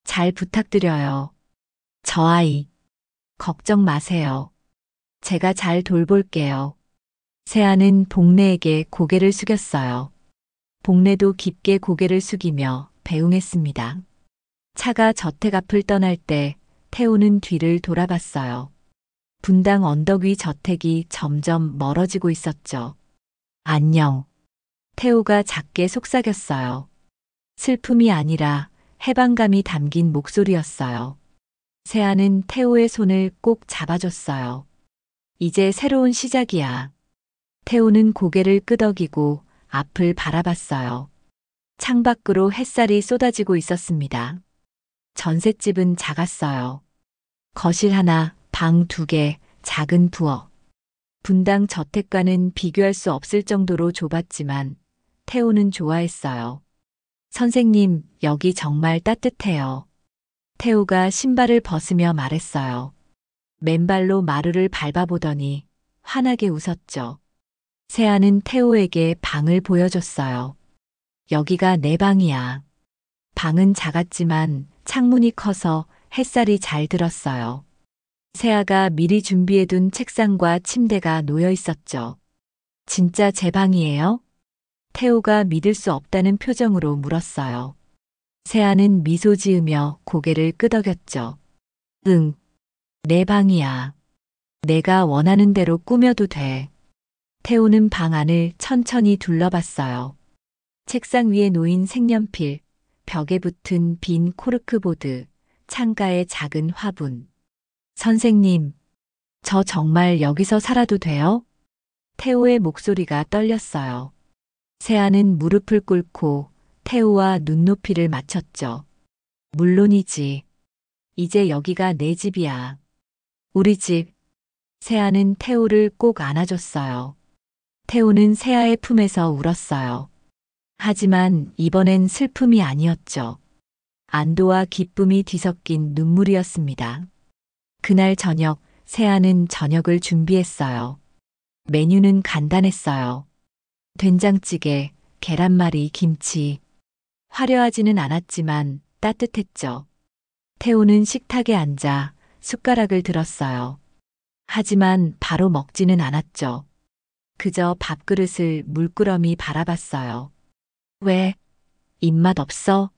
잘 부탁드려요. 저 아이. 걱정 마세요. 제가 잘 돌볼게요. 세아는 복례에게 고개를 숙였어요. 복례도 깊게 고개를 숙이며 배웅했습니다. 차가 저택 앞을 떠날 때 태호는 뒤를 돌아봤어요. 분당 언덕 위 저택이 점점 멀어지고 있었죠. 안녕. 태호가 작게 속삭였어요. 슬픔이 아니라 해방감이 담긴 목소리였어요. 세아는 태호의 손을 꼭 잡아줬어요. 이제 새로운 시작이야. 태호는 고개를 끄덕이고 앞을 바라봤어요. 창밖으로 햇살이 쏟아지고 있었습니다. 전셋집은 작았어요. 거실 하나, 방 2개, 작은 부엌. 분당 저택과는 비교할 수 없을 정도로 좁았지만 태호는 좋아했어요. 선생님, 여기 정말 따뜻해요. 태호가 신발을 벗으며 말했어요. 맨발로 마루를 밟아보더니 환하게 웃었죠. 세아는 태호에게 방을 보여줬어요. 여기가 내 방이야. 방은 작았지만 창문이 커서 햇살이 잘 들었어요. 세아가 미리 준비해둔 책상과 침대가 놓여 있었죠. 진짜 제 방이에요? 태호가 믿을 수 없다는 표정으로 물었어요. 세아는 미소 지으며 고개를 끄덕였죠. 응, 내 방이야. 내가 원하는 대로 꾸며도 돼. 태호는 방 안을 천천히 둘러봤어요. 책상 위에 놓인 색연필, 벽에 붙은 빈 코르크보드, 창가의 작은 화분. 선생님, 저 정말 여기서 살아도 돼요? 태호의 목소리가 떨렸어요. 세아는 무릎을 꿇고 태호와 눈높이를 맞췄죠. 물론이지. 이제 여기가 내 집이야. 우리 집. 세아는 태호를 꼭 안아줬어요. 태호는 세아의 품에서 울었어요. 하지만 이번엔 슬픔이 아니었죠. 안도와 기쁨이 뒤섞인 눈물이었습니다. 그날 저녁, 세아는 저녁을 준비했어요. 메뉴는 간단했어요. 된장찌개, 계란말이, 김치. 화려하지는 않았지만 따뜻했죠. 태호는 식탁에 앉아 숟가락을 들었어요. 하지만 바로 먹지는 않았죠. 그저 밥그릇을 물끄러미 바라봤어요. 왜? 입맛 없어?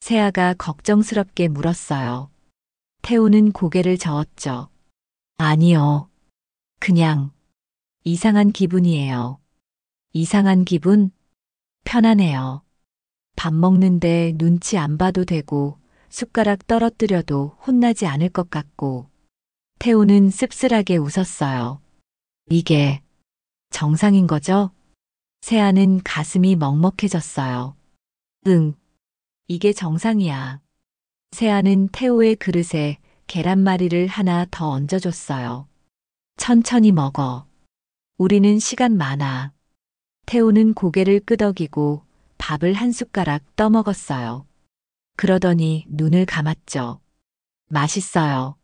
세아가 걱정스럽게 물었어요. 태호는 고개를 저었죠. 아니요. 그냥 이상한 기분이에요. 이상한 기분? 편안해요. 밥 먹는데 눈치 안 봐도 되고 숟가락 떨어뜨려도 혼나지 않을 것 같고. 태호는 씁쓸하게 웃었어요. 이게 정상인 거죠? 세아는 가슴이 먹먹해졌어요. 응, 이게 정상이야. 세아는 태호의 그릇에 계란말이를 하나 더 얹어줬어요. 천천히 먹어. 우리는 시간 많아. 태호는 고개를 끄덕이고 밥을 한 숟가락 떠먹었어요. 그러더니 눈을 감았죠. 맛있어요.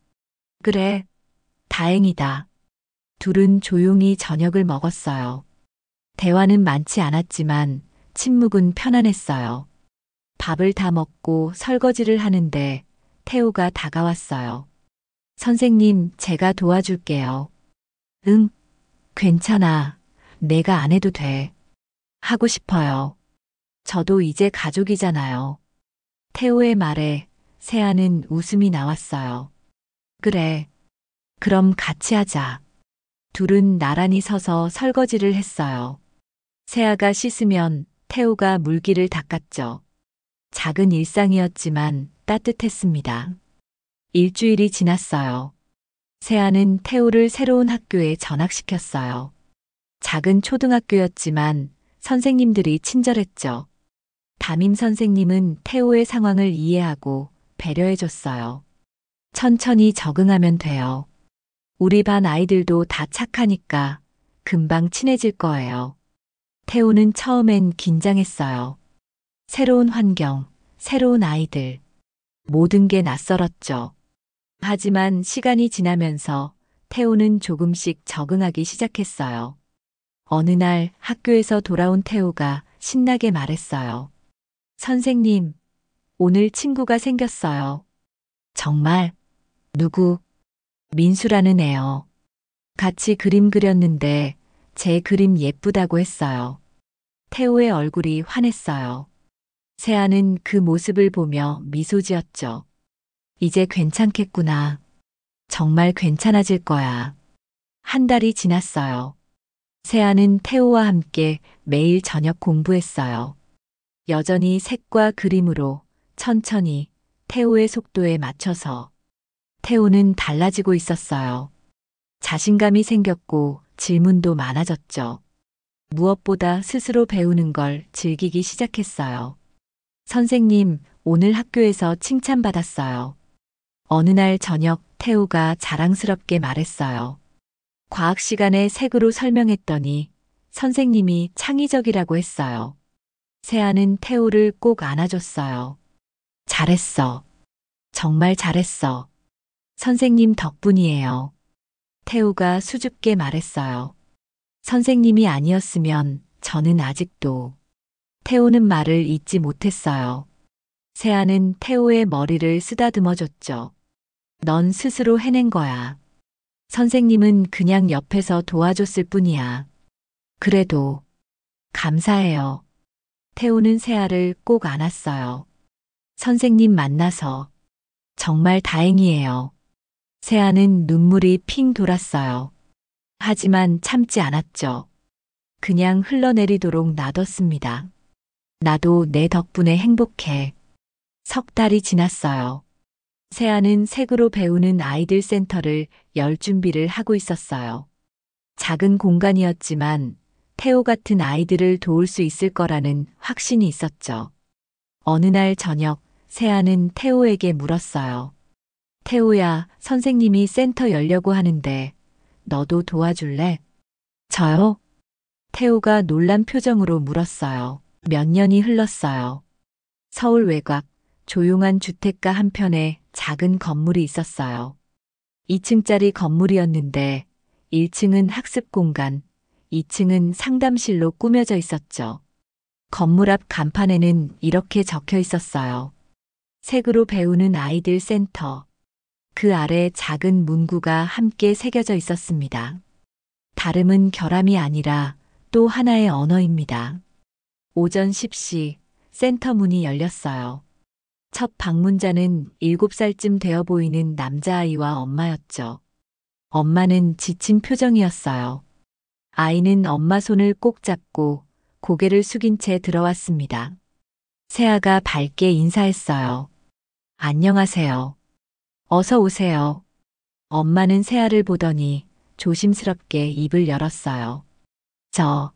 그래, 다행이다. 둘은 조용히 저녁을 먹었어요. 대화는 많지 않았지만 침묵은 편안했어요. 밥을 다 먹고 설거지를 하는데 태호가 다가왔어요. 선생님, 제가 도와줄게요. 응, 괜찮아. 내가 안 해도 돼. 하고 싶어요. 저도 이제 가족이잖아요. 태호의 말에 세아는 웃음이 나왔어요. 그래. 그럼 같이 하자. 둘은 나란히 서서 설거지를 했어요. 세아가 씻으면 태호가 물기를 닦았죠. 작은 일상이었지만 따뜻했습니다. 일주일이 지났어요. 세아는 태호를 새로운 학교에 전학시켰어요. 작은 초등학교였지만 선생님들이 친절했죠. 담임 선생님은 태호의 상황을 이해하고 배려해줬어요. 천천히 적응하면 돼요. 우리 반 아이들도 다 착하니까 금방 친해질 거예요. 태호는 처음엔 긴장했어요. 새로운 환경, 새로운 아이들, 모든 게 낯설었죠. 하지만 시간이 지나면서 태호는 조금씩 적응하기 시작했어요. 어느 날 학교에서 돌아온 태호가 신나게 말했어요. 선생님, 오늘 친구가 생겼어요. 정말? 누구? 민수라는 애요. 같이 그림 그렸는데 제 그림 예쁘다고 했어요. 태호의 얼굴이 환했어요. 세아는 그 모습을 보며 미소 지었죠. 이제 괜찮겠구나. 정말 괜찮아질 거야. 한 달이 지났어요. 세아는 태호와 함께 매일 저녁 공부했어요. 여전히 색과 그림으로 천천히 태호의 속도에 맞춰서. 태호는 달라지고 있었어요. 자신감이 생겼고 질문도 많아졌죠. 무엇보다 스스로 배우는 걸 즐기기 시작했어요. 선생님, 오늘 학교에서 칭찬받았어요. 어느 날 저녁 태호가 자랑스럽게 말했어요. 과학 시간에 색으로 설명했더니 선생님이 창의적이라고 했어요. 세아는 태호를 꼭 안아줬어요. 잘했어. 정말 잘했어. 선생님 덕분이에요. 태호가 수줍게 말했어요. 선생님이 아니었으면 저는 아직도. 태호는 말을 잇지 못했어요. 세아는 태호의 머리를 쓰다듬어 줬죠. 넌 스스로 해낸 거야. 선생님은 그냥 옆에서 도와줬을 뿐이야. 그래도 감사해요. 태호는 세아를 꼭 안았어요. 선생님 만나서 정말 다행이에요. 세아는 눈물이 핑 돌았어요. 하지만 참지 않았죠. 그냥 흘러내리도록 놔뒀습니다. 나도 내 덕분에 행복해. 석 달이 지났어요. 세아는 색으로 배우는 아이들 센터를 열 준비를 하고 있었어요. 작은 공간이었지만 태호 같은 아이들을 도울 수 있을 거라는 확신이 있었죠. 어느 날 저녁 세아는 태호에게 물었어요. 태호야, 선생님이 센터 열려고 하는데 너도 도와줄래? 저요? 태호가 놀란 표정으로 물었어요. 몇 년이 흘렀어요. 서울 외곽 조용한 주택가 한편에 작은 건물이 있었어요. 2층짜리 건물이었는데 1층은 학습 공간, 2층은 상담실로 꾸며져 있었죠. 건물 앞 간판에는 이렇게 적혀 있었어요. 색으로 배우는 아이들 센터. 그 아래 작은 문구가 함께 새겨져 있었습니다. 다름은 결함이 아니라 또 하나의 언어입니다. 오전 10시 센터 문이 열렸어요. 첫 방문자는 7살쯤 되어 보이는 남자아이와 엄마였죠. 엄마는 지친 표정이었어요. 아이는 엄마 손을 꼭 잡고 고개를 숙인 채 들어왔습니다. 세아가 밝게 인사했어요. 안녕하세요. 어서 오세요. 엄마는 세아를 보더니 조심스럽게 입을 열었어요. 저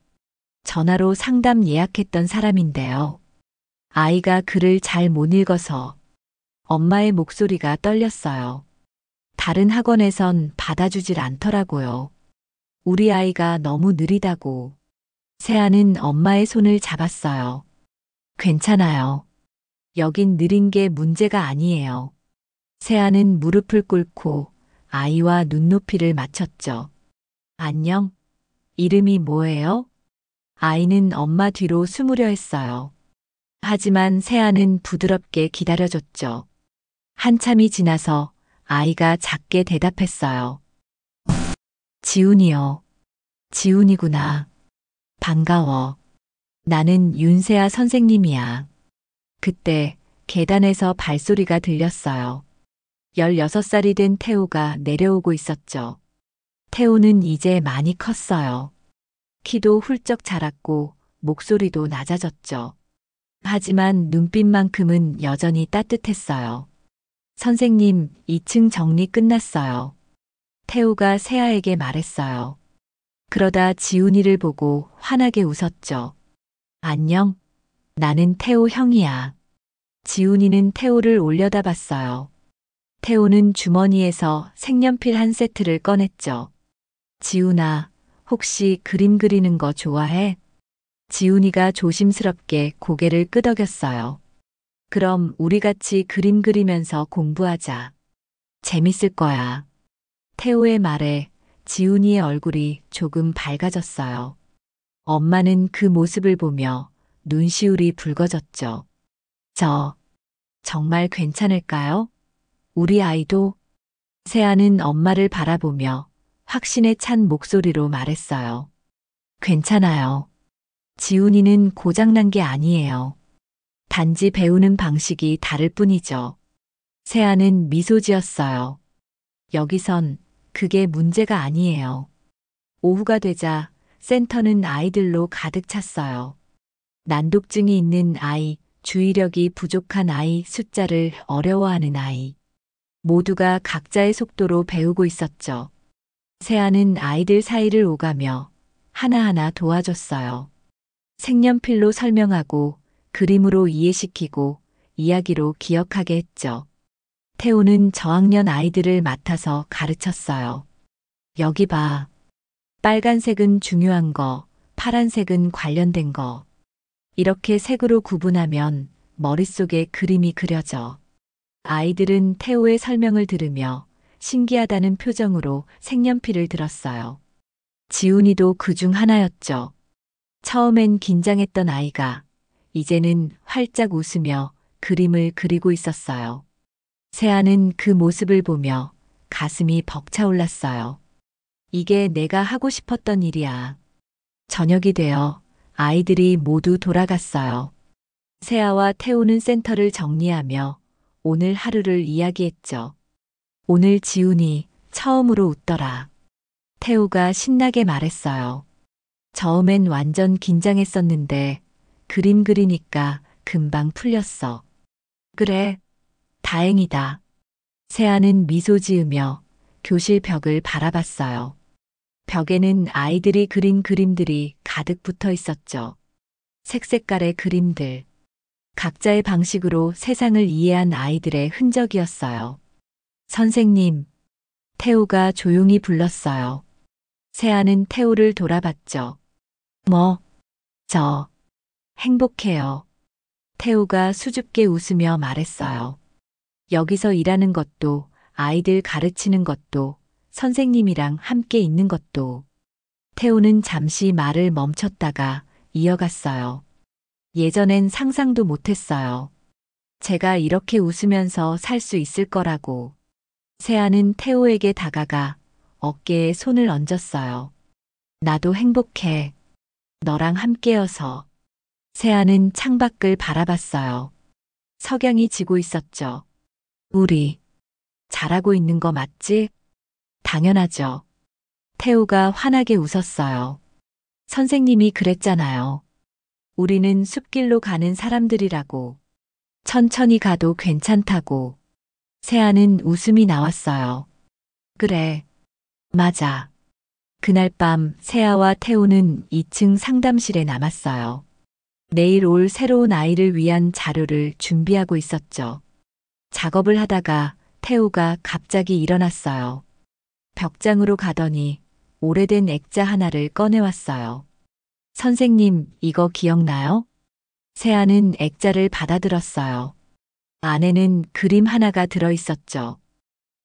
전화로 상담 예약했던 사람인데요. 아이가 글을 잘 못 읽어서 엄마의 목소리가 떨렸어요. 다른 학원에선 받아주질 않더라고요. 우리 아이가 너무 느리다고. 세아는 엄마의 손을 잡았어요. 괜찮아요. 여긴 느린 게 문제가 아니에요. 세아는 무릎을 꿇고 아이와 눈높이를 맞췄죠. 안녕? 이름이 뭐예요? 아이는 엄마 뒤로 숨으려 했어요. 하지만 세아는 부드럽게 기다려줬죠. 한참이 지나서 아이가 작게 대답했어요. 지훈이요. 지훈이구나. 반가워. 나는 윤세아 선생님이야. 그때 계단에서 발소리가 들렸어요. 16살이 된 태호가 내려오고 있었죠. 태호는 이제 많이 컸어요. 키도 훌쩍 자랐고 목소리도 낮아졌죠. 하지만 눈빛만큼은 여전히 따뜻했어요. 선생님, 2층 정리 끝났어요. 태호가 세아에게 말했어요. 그러다 지훈이를 보고 환하게 웃었죠. 안녕. 나는 태호 형이야. 지훈이는 태호를 올려다봤어요. 태호는 주머니에서 색연필 한 세트를 꺼냈죠. 지훈아, 혹시 그림 그리는 거 좋아해? 지훈이가 조심스럽게 고개를 끄덕였어요. 그럼 우리 같이 그림 그리면서 공부하자. 재밌을 거야. 태호의 말에 지훈이의 얼굴이 조금 밝아졌어요. 엄마는 그 모습을 보며 눈시울이 붉어졌죠. 저, 정말 괜찮을까요? 우리 아이도? 세아는 엄마를 바라보며 확신에 찬 목소리로 말했어요. 괜찮아요. 지훈이는 고장난 게 아니에요. 단지 배우는 방식이 다를 뿐이죠. 세아는 미소 지었어요. 여기선 그게 문제가 아니에요. 오후가 되자 센터는 아이들로 가득 찼어요. 난독증이 있는 아이, 주의력이 부족한 아이, 숫자를 어려워하는 아이. 모두가 각자의 속도로 배우고 있었죠. 세아는 아이들 사이를 오가며 하나하나 도와줬어요. 색연필로 설명하고 그림으로 이해시키고 이야기로 기억하게 했죠. 태호는 저학년 아이들을 맡아서 가르쳤어요. 여기 봐. 빨간색은 중요한 거, 파란색은 관련된 거. 이렇게 색으로 구분하면 머릿속에 그림이 그려져. 아이들은 태호의 설명을 들으며 신기하다는 표정으로 색연필을 들었어요. 지훈이도 그중 하나였죠. 처음엔 긴장했던 아이가 이제는 활짝 웃으며 그림을 그리고 있었어요. 세아는 그 모습을 보며 가슴이 벅차올랐어요. 이게 내가 하고 싶었던 일이야. 저녁이 되어 아이들이 모두 돌아갔어요. 세아와 태호는 센터를 정리하며 오늘 하루를 이야기했죠. 오늘 지훈이 처음으로 웃더라. 태호가 신나게 말했어요. 처음엔 완전 긴장했었는데 그림 그리니까 금방 풀렸어. 그래, 다행이다. 세아는 미소 지으며 교실 벽을 바라봤어요. 벽에는 아이들이 그린 그림들이 가득 붙어 있었죠. 색색깔의 그림들. 각자의 방식으로 세상을 이해한 아이들의 흔적이었어요. 선생님, 태호가 조용히 불렀어요. 세아는 태호를 돌아봤죠. 저, 행복해요. 태호가 수줍게 웃으며 말했어요. 여기서 일하는 것도, 아이들 가르치는 것도, 선생님이랑 함께 있는 것도. 태호는 잠시 말을 멈췄다가 이어갔어요. 예전엔 상상도 못했어요. 제가 이렇게 웃으면서 살 수 있을 거라고. 세아는 태호에게 다가가 어깨에 손을 얹었어요. 나도 행복해. 너랑 함께여서. 세아는 창밖을 바라봤어요. 석양이 지고 있었죠. 우리 잘하고 있는 거 맞지? 당연하죠. 태호가 환하게 웃었어요. 선생님이 그랬잖아요. 우리는 숲길로 가는 사람들이라고. 천천히 가도 괜찮다고. 세아는 웃음이 나왔어요. 그래. 맞아. 그날 밤 세아와 태우는 2층 상담실에 남았어요. 내일 올 새로운 아이를 위한 자료를 준비하고 있었죠. 작업을 하다가 태우가 갑자기 일어났어요. 벽장으로 가더니 오래된 액자 하나를 꺼내왔어요. 선생님, 이거 기억나요? 세아는 액자를 받아들었어요. 안에는 그림 하나가 들어있었죠.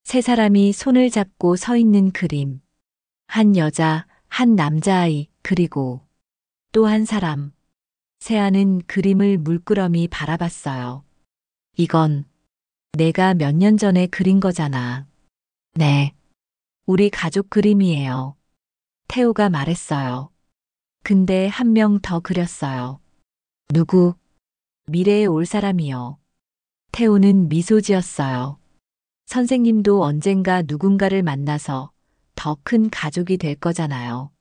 세 사람이 손을 잡고 서 있는 그림. 한 여자, 한 남자아이, 그리고 또 한 사람. 세아는 그림을 물끄러미 바라봤어요. 이건 내가 몇 년 전에 그린 거잖아. 네. 우리 가족 그림이에요. 태우가 말했어요. 근데 한 명 더 그렸어요. 누구? 미래에 올 사람이요. 태우는 미소 지었어요. 선생님도 언젠가 누군가를 만나서 더 큰 가족이 될 거잖아요.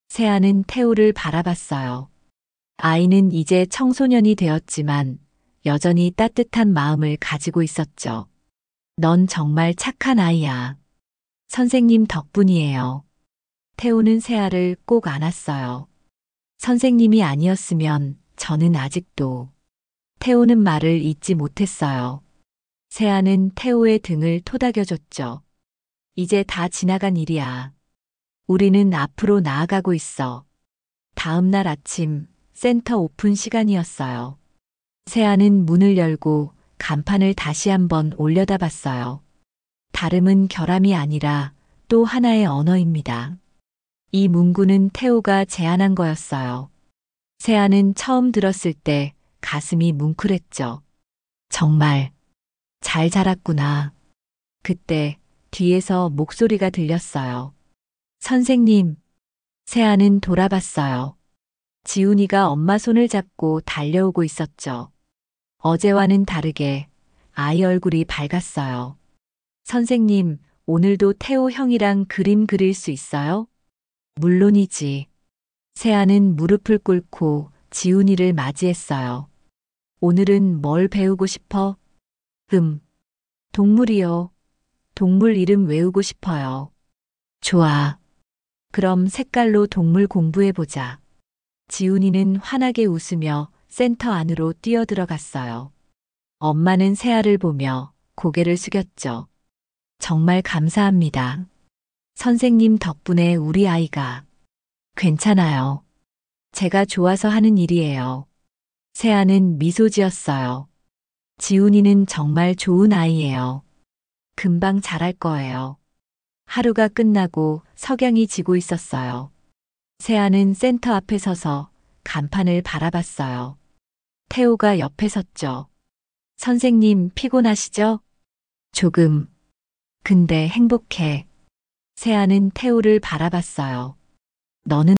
세아는 태우를 바라봤어요. 아이는 이제 청소년이 되었지만 여전히 따뜻한 마음을 가지고 있었죠. 넌 정말 착한 아이야. 선생님 덕분이에요. 태우는 세아를 꼭 안았어요. 선생님이 아니었으면 저는 아직도. 태우는 말을 잇지 못했어요. 세아는 태우의 등을 토닥여줬죠. 이제 다 지나간 일이야. 우리는 앞으로 나아가고 있어. 다음 날 아침 센터 오픈 시간이었어요. 세아는 문을 열고 간판을 다시 한번 올려다 봤어요. 다름은 결함이 아니라 또 하나의 언어입니다. 이 문구는 태우가 제안한 거였어요. 세아는 처음 들었을 때 가슴이 뭉클했죠. 정말 잘 자랐구나. 그때 뒤에서 목소리가 들렸어요. 선생님. 세아는 돌아봤어요. 지훈이가 엄마 손을 잡고 달려오고 있었죠. 어제와는 다르게 아이 얼굴이 밝았어요. 선생님, 오늘도 태호 형이랑 그림 그릴 수 있어요? 물론이지. 세아는 무릎을 꿇고 지훈이를 맞이했어요. 오늘은 뭘 배우고 싶어? 동물이요. 동물 이름 외우고 싶어요. 좋아. 그럼 색깔로 동물 공부해보자. 지훈이는 환하게 웃으며 센터 안으로 뛰어들어갔어요. 엄마는 세아를 보며 고개를 숙였죠. 정말 감사합니다. 선생님 덕분에 우리 아이가. 괜찮아요. 제가 좋아서 하는 일이에요. 세아는 미소 지었어요. 지훈이는 정말 좋은 아이예요. 금방 잘할 거예요. 하루가 끝나고 석양이 지고 있었어요. 세아는 센터 앞에 서서 간판을 바라봤어요. 태호가 옆에 섰죠. 선생님 피곤하시죠? 조금. 근데 행복해. 세아는 태호를 바라봤어요. 너는